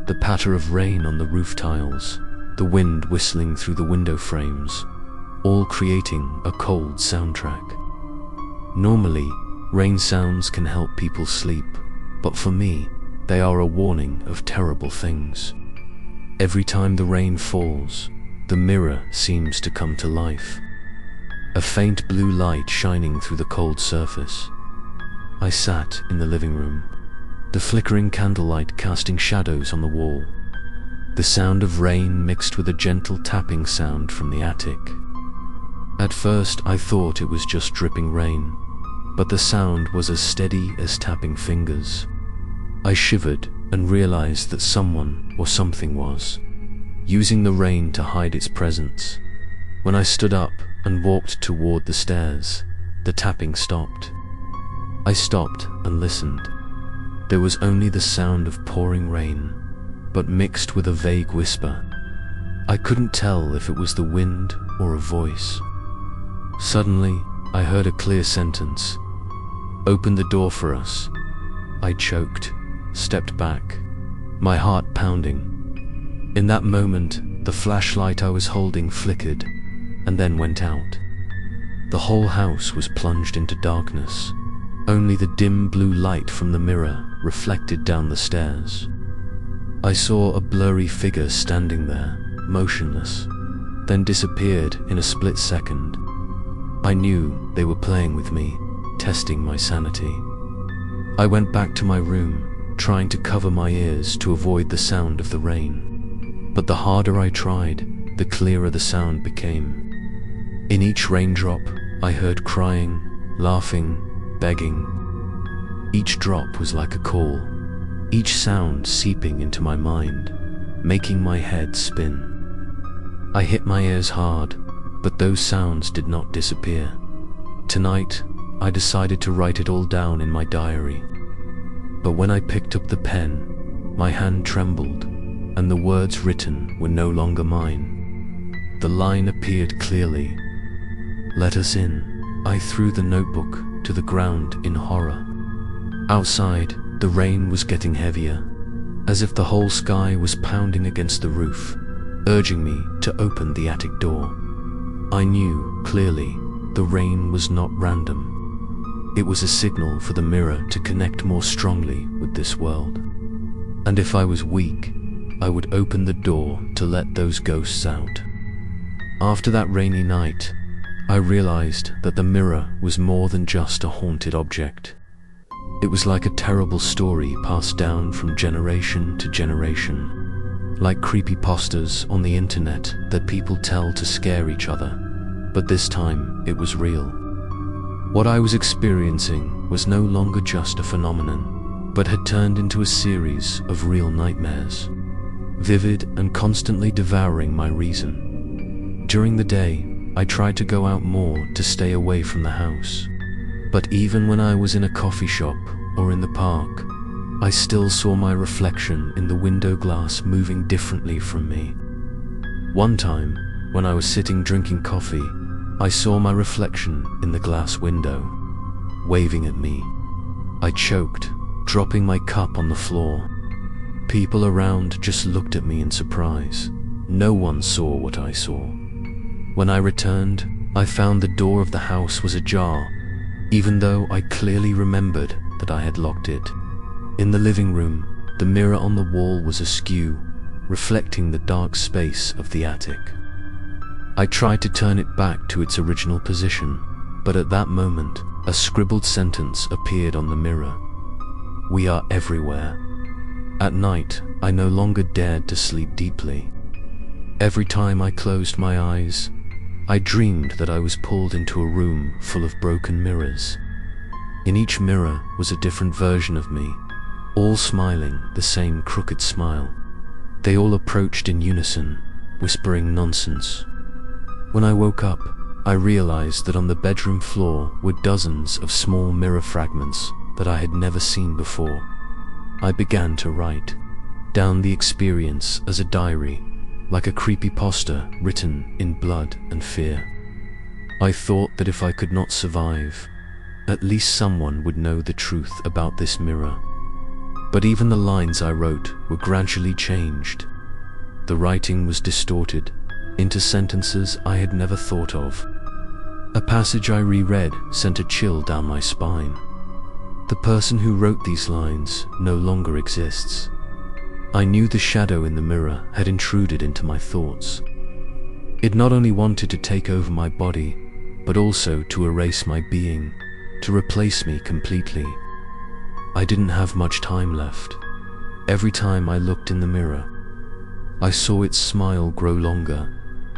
The patter of rain on the roof tiles, the wind whistling through the window frames, all creating a cold soundtrack. Normally, rain sounds can help people sleep, but for me, they are a warning of terrible things. Every time the rain falls, the mirror seems to come to life. A faint blue light shining through the cold surface. I sat in the living room, the flickering candlelight casting shadows on the wall. The sound of rain mixed with a gentle tapping sound from the attic. At first I thought it was just dripping rain, but the sound was as steady as tapping fingers. I shivered and realized that someone or something was using the rain to hide its presence. When I stood up and walked toward the stairs, the tapping stopped. I stopped and listened. There was only the sound of pouring rain, but mixed with a vague whisper. I couldn't tell if it was the wind or a voice. Suddenly, I heard a clear sentence. "Open the door for us." I choked, stepped back, my heart pounding. In that moment, the flashlight I was holding flickered and then went out. The whole house was plunged into darkness. Only the dim blue light from the mirror reflected down the stairs. I saw a blurry figure standing there, motionless, then disappeared in a split second. I knew they were playing with me, testing my sanity. I went back to my room, trying to cover my ears to avoid the sound of the rain. But the harder I tried, the clearer the sound became. In each raindrop, I heard crying, laughing, begging. Each drop was like a call, each sound seeping into my mind, making my head spin. I hit my ears hard, but those sounds did not disappear. Tonight, I decided to write it all down in my diary. But when I picked up the pen, my hand trembled, and the words written were no longer mine. The line appeared clearly. "Let us in." I threw the notebook to the ground in horror. Outside, the rain was getting heavier, as if the whole sky was pounding against the roof, urging me to open the attic door. I knew, clearly, the rain was not random. It was a signal for the mirror to connect more strongly with this world. And if I was weak, I would open the door to let those ghosts out. After that rainy night, I realized that the mirror was more than just a haunted object. It was like a terrible story passed down from generation to generation, like creepypastas on the internet that people tell to scare each other. But this time, it was real. What I was experiencing was no longer just a phenomenon, but had turned into a series of real nightmares, vivid and constantly devouring my reason. During the day, I tried to go out more to stay away from the house. But even when I was in a coffee shop or in the park, I still saw my reflection in the window glass moving differently from me. One time, when I was sitting drinking coffee, I saw my reflection in the glass window, waving at me. I choked, dropping my cup on the floor. People around just looked at me in surprise. No one saw what I saw. When I returned, I found the door of the house was ajar, even though I clearly remembered that I had locked it. In the living room, the mirror on the wall was askew, reflecting the dark space of the attic. I tried to turn it back to its original position, but at that moment, a scribbled sentence appeared on the mirror. "We are everywhere." At night, I no longer dared to sleep deeply. Every time I closed my eyes, I dreamed that I was pulled into a room full of broken mirrors. In each mirror was a different version of me, all smiling the same crooked smile. They all approached in unison, whispering nonsense. When I woke up, I realized that on the bedroom floor were dozens of small mirror fragments that I had never seen before. I began to write down the experience as a diary, like a creepypasta written in blood and fear. I thought that if I could not survive, at least someone would know the truth about this mirror. But even the lines I wrote were gradually changed. The writing was distorted into sentences I had never thought of. A passage I reread sent a chill down my spine. The person who wrote these lines no longer exists. I knew the shadow in the mirror had intruded into my thoughts. It not only wanted to take over my body, but also to erase my being, to replace me completely. I didn't have much time left. Every time I looked in the mirror, I saw its smile grow longer,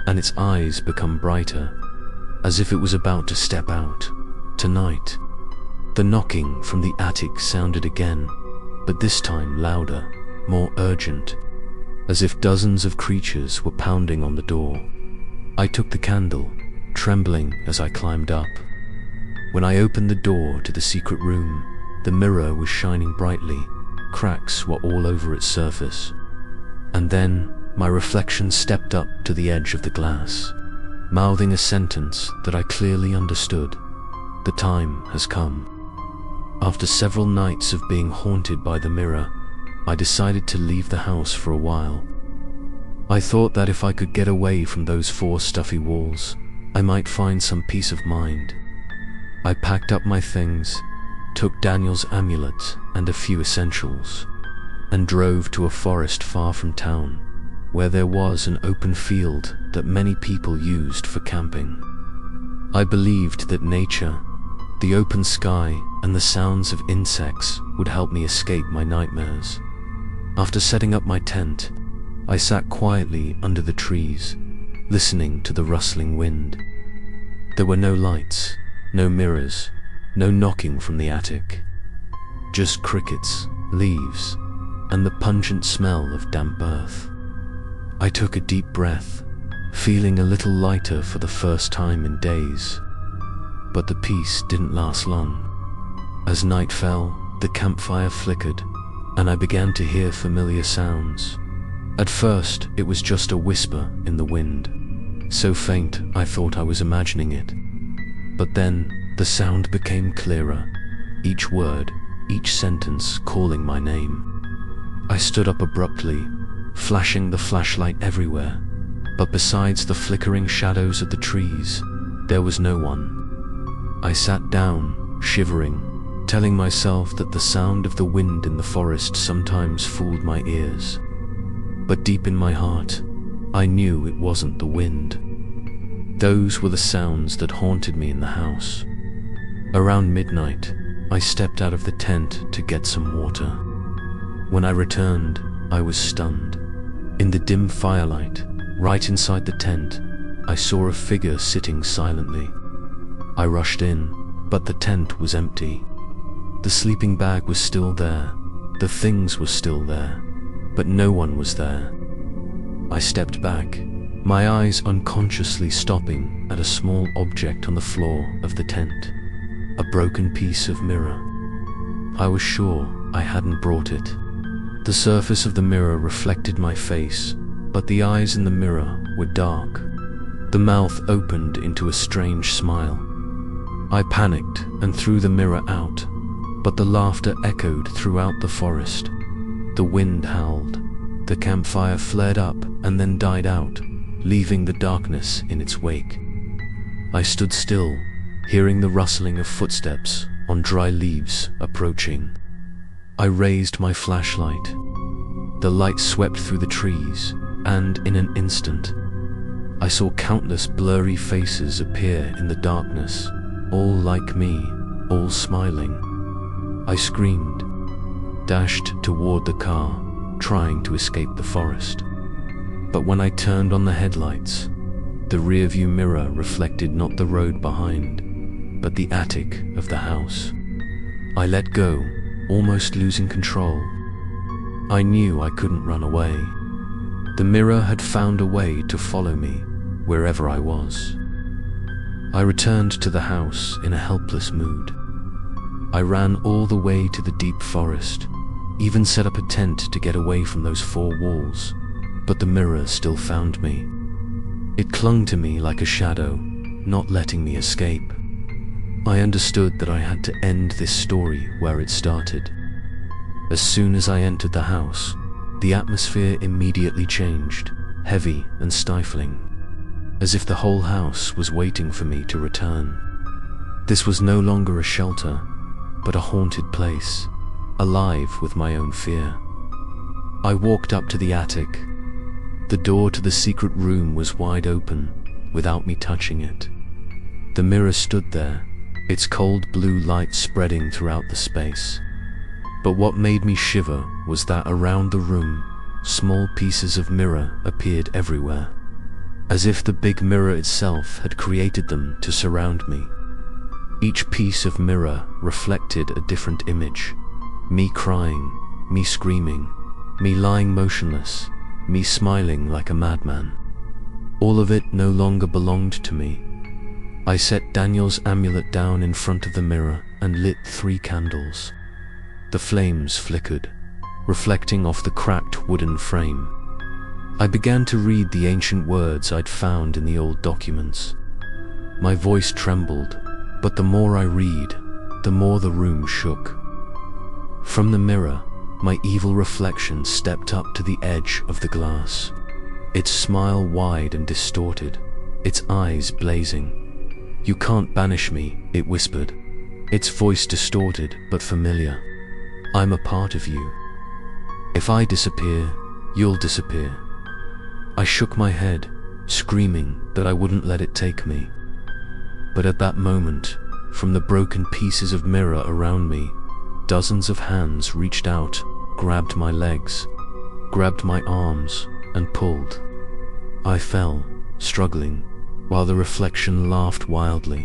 and its eyes become brighter, as if it was about to step out. Tonight, the knocking from the attic sounded again, but this time louder, more urgent, as if dozens of creatures were pounding on the door. I took the candle, trembling as I climbed up. When I opened the door to the secret room, the mirror was shining brightly. Cracks were all over its surface. And then, my reflection stepped up to the edge of the glass, mouthing a sentence that I clearly understood. "The time has come." After several nights of being haunted by the mirror, I decided to leave the house for a while. I thought that if I could get away from those 4 stuffy walls, I might find some peace of mind. I packed up my things, took Daniel's amulet and a few essentials, and drove to a forest far from town, where there was an open field that many people used for camping. I believed that nature, the open sky, and the sounds of insects would help me escape my nightmares. After setting up my tent, I sat quietly under the trees, listening to the rustling wind. There were no lights, no mirrors, no knocking from the attic. Just crickets, leaves, and the pungent smell of damp earth. I took a deep breath, feeling a little lighter for the first time in days. But the peace didn't last long. As night fell, the campfire flickered, and I began to hear familiar sounds. At first, it was just a whisper in the wind, so faint I thought I was imagining it. But then, the sound became clearer, each word, each sentence calling my name. I stood up abruptly, flashing the flashlight everywhere, but besides the flickering shadows of the trees, there was no one. I sat down, shivering, telling myself that the sound of the wind in the forest sometimes fooled my ears. But deep in my heart, I knew it wasn't the wind. Those were the sounds that haunted me in the house. Around midnight, I stepped out of the tent to get some water. When I returned, I was stunned. In the dim firelight, right inside the tent, I saw a figure sitting silently. I rushed in, but the tent was empty. The sleeping bag was still there, the things were still there, but no one was there. I stepped back, my eyes unconsciously stopping at a small object on the floor of the tent, a broken piece of mirror. I was sure I hadn't brought it. The surface of the mirror reflected my face, but the eyes in the mirror were dark. The mouth opened into a strange smile. I panicked and threw the mirror out, but the laughter echoed throughout the forest. The wind howled. The campfire flared up and then died out, leaving the darkness in its wake. I stood still, hearing the rustling of footsteps on dry leaves approaching. I raised my flashlight. The light swept through the trees, and in an instant, I saw countless blurry faces appear in the darkness, all like me, all smiling. I screamed, dashed toward the car, trying to escape the forest. But when I turned on the headlights, the rearview mirror reflected not the road behind, but the attic of the house. I let go, almost losing control. I knew I couldn't run away. The mirror had found a way to follow me wherever I was. I returned to the house in a helpless mood. I ran all the way to the deep forest, even set up a tent to get away from those four walls, but the mirror still found me. It clung to me like a shadow, not letting me escape. I understood that I had to end this story where it started. As soon as I entered the house, the atmosphere immediately changed, heavy and stifling, as if the whole house was waiting for me to return. This was no longer a shelter, but a haunted place, alive with my own fear. I walked up to the attic. The door to the secret room was wide open, without me touching it. The mirror stood there, its cold blue light spreading throughout the space. But what made me shiver was that around the room, small pieces of mirror appeared everywhere, as if the big mirror itself had created them to surround me. Each piece of mirror reflected a different image: me crying, me screaming, me lying motionless, me smiling like a madman. All of it no longer belonged to me. I set Daniel's amulet down in front of the mirror and lit 3 candles. The flames flickered, reflecting off the cracked wooden frame. I began to read the ancient words I'd found in the old documents. My voice trembled, but the more I read, the more the room shook. From the mirror, my evil reflection stepped up to the edge of the glass, its smile wide and distorted, its eyes blazing. "You can't banish me," it whispered, its voice distorted but familiar. "I'm a part of you. If I disappear, you'll disappear." I shook my head, screaming that I wouldn't let it take me. But at that moment, from the broken pieces of mirror around me, dozens of hands reached out, grabbed my legs, grabbed my arms, and pulled. I fell, struggling, while the reflection laughed wildly.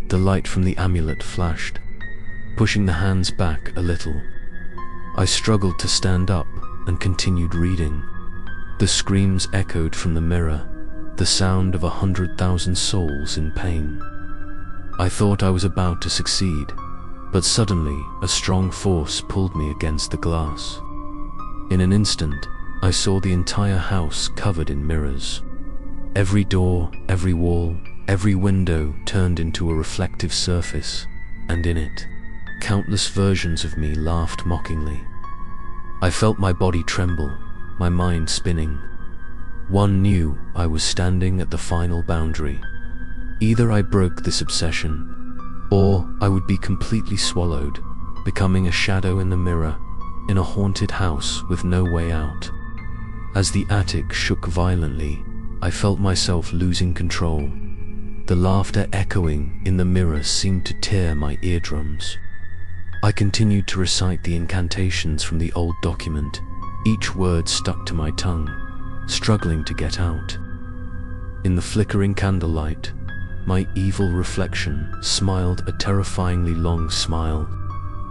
The light from the amulet flashed, pushing the hands back a little. I struggled to stand up and continued reading. The screams echoed from the mirror, the sound of 100,000 souls in pain. I thought I was about to succeed, but suddenly a strong force pulled me against the glass. In an instant, I saw the entire house covered in mirrors. Every door, every wall, every window turned into a reflective surface, and in it, countless versions of me laughed mockingly. I felt my body tremble, my mind spinning. One knew I was standing at the final boundary. Either I broke this obsession, or I would be completely swallowed, becoming a shadow in the mirror, in a haunted house with no way out. As the attic shook violently, I felt myself losing control. The laughter echoing in the mirror seemed to tear my eardrums. I continued to recite the incantations from the old document, each word stuck to my tongue, struggling to get out. In the flickering candlelight, my evil reflection smiled a terrifyingly long smile,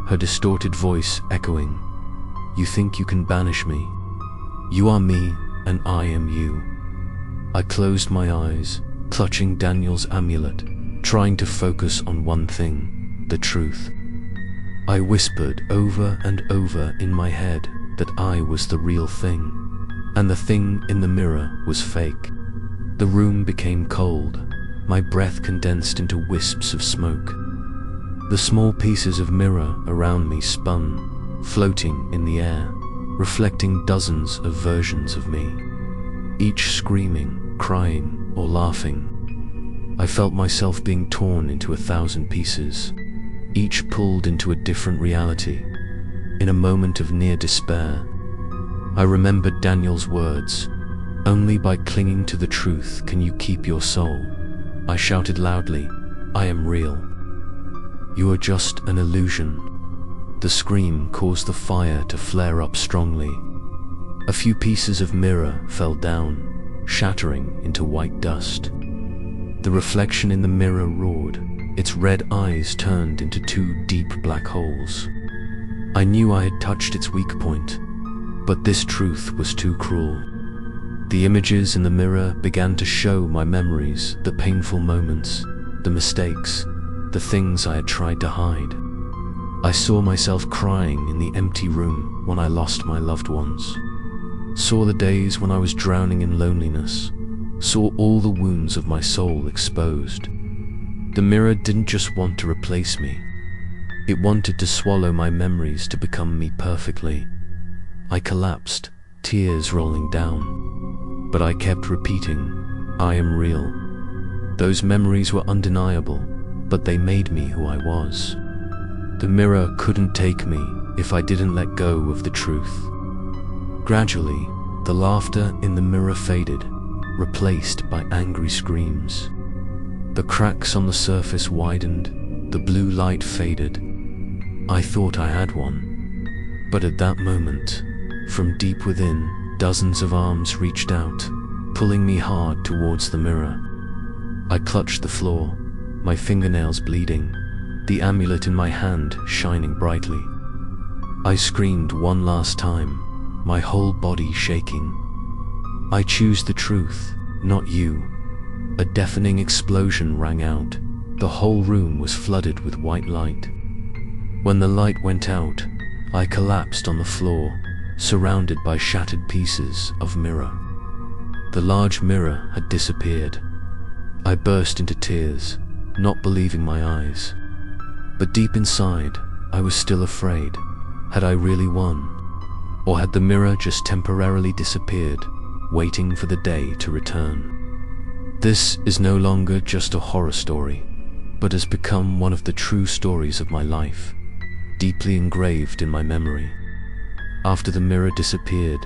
her distorted voice echoing, "You think you can banish me? You are me, and I am you." I closed my eyes, clutching Daniel's amulet, trying to focus on one thing: the truth. I whispered over and over in my head that I was the real thing, and the thing in the mirror was fake. The room became cold, my breath condensed into wisps of smoke. The small pieces of mirror around me spun, floating in the air, reflecting dozens of versions of me, each screaming, crying, or laughing. I felt myself being torn into 1,000 pieces, each pulled into a different reality. In a moment of near despair, I remembered Daniel's words, "Only by clinging to the truth can you keep your soul." I shouted loudly, "I am real. You are just an illusion." The scream caused the fire to flare up strongly. A few pieces of mirror fell down, shattering into white dust. The reflection in the mirror roared, its red eyes turned into 2 deep black holes. I knew I had touched its weak point, but this truth was too cruel. The images in the mirror began to show my memories, the painful moments, the mistakes, the things I had tried to hide. I saw myself crying in the empty room when I lost my loved ones. Saw the days when I was drowning in loneliness. Saw all the wounds of my soul exposed. The mirror didn't just want to replace me. It wanted to swallow my memories to become me perfectly. I collapsed, tears rolling down. But I kept repeating, "I am real." Those memories were undeniable, but they made me who I was. The mirror couldn't take me if I didn't let go of the truth. Gradually, the laughter in the mirror faded, replaced by angry screams. The cracks on the surface widened, the blue light faded. I thought I had won. But at that moment, from deep within, dozens of arms reached out, pulling me hard towards the mirror. I clutched the floor, my fingernails bleeding, the amulet in my hand shining brightly. I screamed one last time, my whole body shaking. "I choose the truth, not you." A deafening explosion rang out. The whole room was flooded with white light. When the light went out, I collapsed on the floor, surrounded by shattered pieces of mirror. The large mirror had disappeared. I burst into tears, not believing my eyes. But deep inside, I was still afraid. Had I really won? Or had the mirror just temporarily disappeared, waiting for the day to return? This is no longer just a horror story, but has become one of the true stories of my life, deeply engraved in my memory. After the mirror disappeared,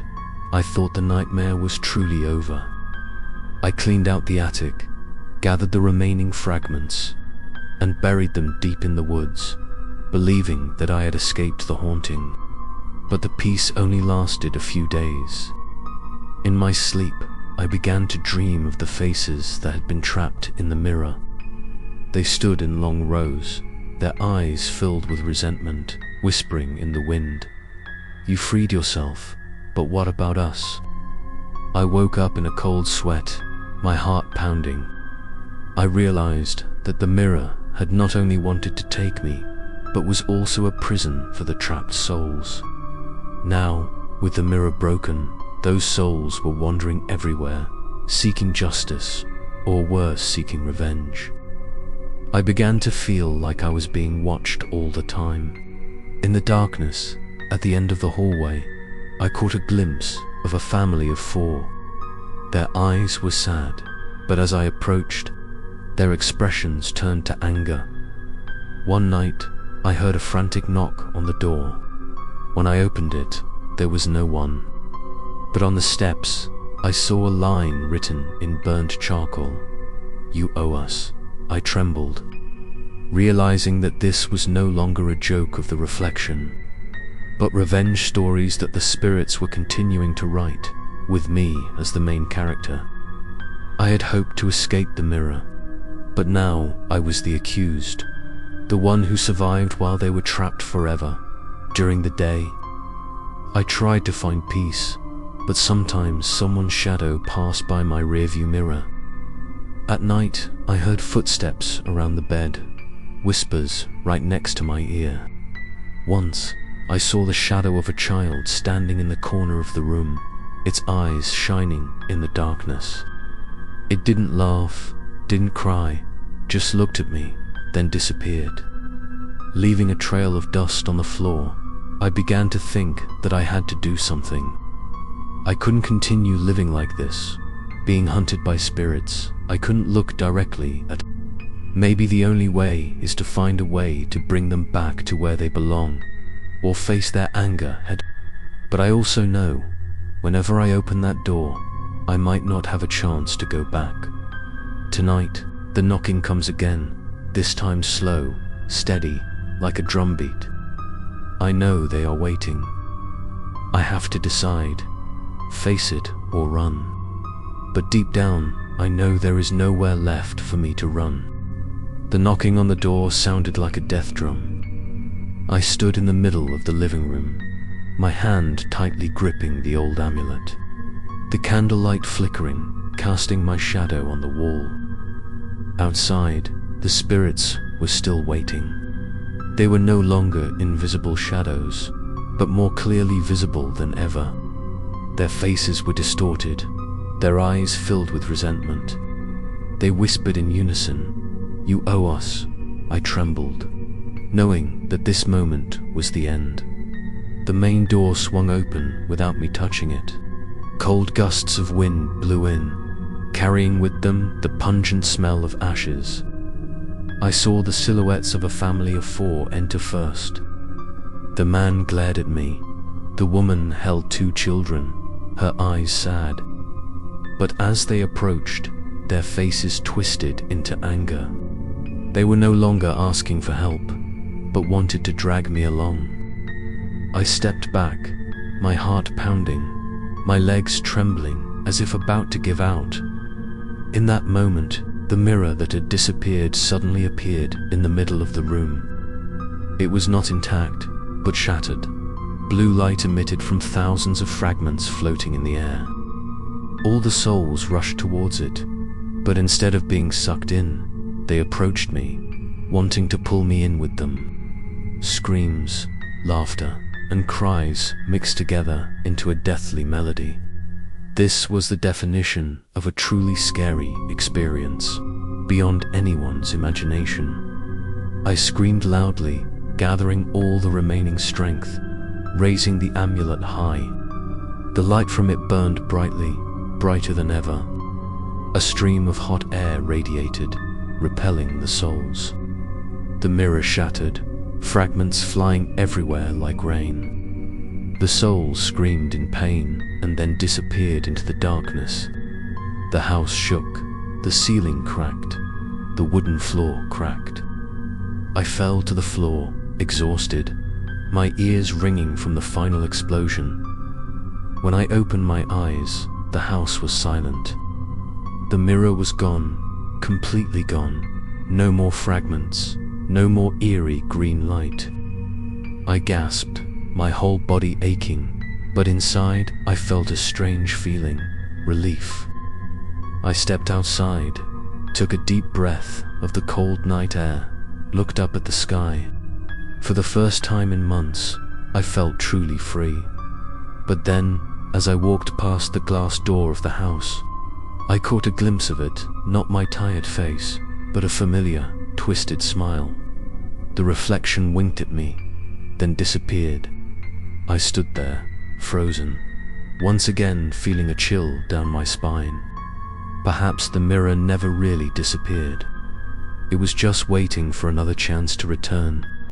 I thought the nightmare was truly over. I cleaned out the attic, gathered the remaining fragments, and buried them deep in the woods, believing that I had escaped the haunting. But the peace only lasted a few days. In my sleep, I began to dream of the faces that had been trapped in the mirror. They stood in long rows, their eyes filled with resentment, whispering in the wind, "You freed yourself, but what about us?" I woke up in a cold sweat, my heart pounding. I realized that the mirror had not only wanted to take me, but was also a prison for the trapped souls. Now, with the mirror broken, those souls were wandering everywhere, seeking justice, or worse, seeking revenge. I began to feel like I was being watched all the time. In the darkness, at the end of the hallway, I caught a glimpse of a family of 4. Their eyes were sad, but as I approached, their expressions turned to anger. One night, I heard a frantic knock on the door. When I opened it, there was no one. But on the steps, I saw a line written in burnt charcoal. "You owe us." I trembled, realizing that this was no longer a joke of the reflection, but revenge stories that the spirits were continuing to write, with me as the main character. I had hoped to escape the mirror, but now I was the accused, the one who survived while they were trapped forever. During the day, I tried to find peace, but sometimes someone's shadow passed by my rearview mirror. At night, I heard footsteps around the bed, whispers right next to my ear. Once, I saw the shadow of a child standing in the corner of the room, its eyes shining in the darkness. It didn't laugh, didn't cry, just looked at me, then disappeared. Leaving a trail of dust on the floor, I began to think that I had to do something. I couldn't continue living like this, being hunted by spirits. I couldn't look directly at. Maybe the only way is to find a way to bring them back to where they belong, or face their anger head. But I also know, whenever I open that door, I might not have a chance to go back. Tonight, the knocking comes again, this time slow, steady, like a drumbeat. I know they are waiting. I have to decide, face it or run. But deep down, I know there is nowhere left for me to run. The knocking on the door sounded like a death drum. I stood in the middle of the living room, my hand tightly gripping the old amulet. The candlelight flickering, casting my shadow on the wall. Outside, the spirits were still waiting. They were no longer invisible shadows, but more clearly visible than ever. Their faces were distorted, their eyes filled with resentment. They whispered in unison, "You owe us." I trembled, knowing that this moment was the end. The main door swung open without me touching it. Cold gusts of wind blew in, carrying with them the pungent smell of ashes. I saw the silhouettes of a family of 4 enter first. The man glared at me. The woman held 2 children, her eyes sad. But as they approached, their faces twisted into anger. They were no longer asking for help, but wanted to drag me along. I stepped back, my heart pounding, my legs trembling as if about to give out. In that moment, the mirror that had disappeared suddenly appeared in the middle of the room. It was not intact, but shattered. Blue light emitted from thousands of fragments floating in the air. All the souls rushed towards it, but instead of being sucked in, they approached me, wanting to pull me in with them. Screams, laughter, and cries mixed together into a deathly melody. This was the definition of a truly scary experience, beyond anyone's imagination. I screamed loudly, gathering all the remaining strength, raising the amulet high. The light from it burned brightly, brighter than ever. A stream of hot air radiated, repelling the souls. The mirror shattered, fragments flying everywhere like rain. The souls screamed in pain and then disappeared into the darkness. The house shook, the ceiling cracked, the wooden floor cracked. I fell to the floor, exhausted, my ears ringing from the final explosion. When I opened my eyes, the house was silent. The mirror was gone, completely gone. No more fragments, no more eerie green light. I gasped, my whole body aching, but inside I felt a strange feeling, relief. I stepped outside, took a deep breath of the cold night air, looked up at the sky. For the first time in months, I felt truly free. But then, as I walked past the glass door of the house, I caught a glimpse of it, not my tired face, but a familiar, twisted smile. The reflection winked at me, then disappeared. I stood there, frozen, once again feeling a chill down my spine. Perhaps the mirror never really disappeared. It was just waiting for another chance to return.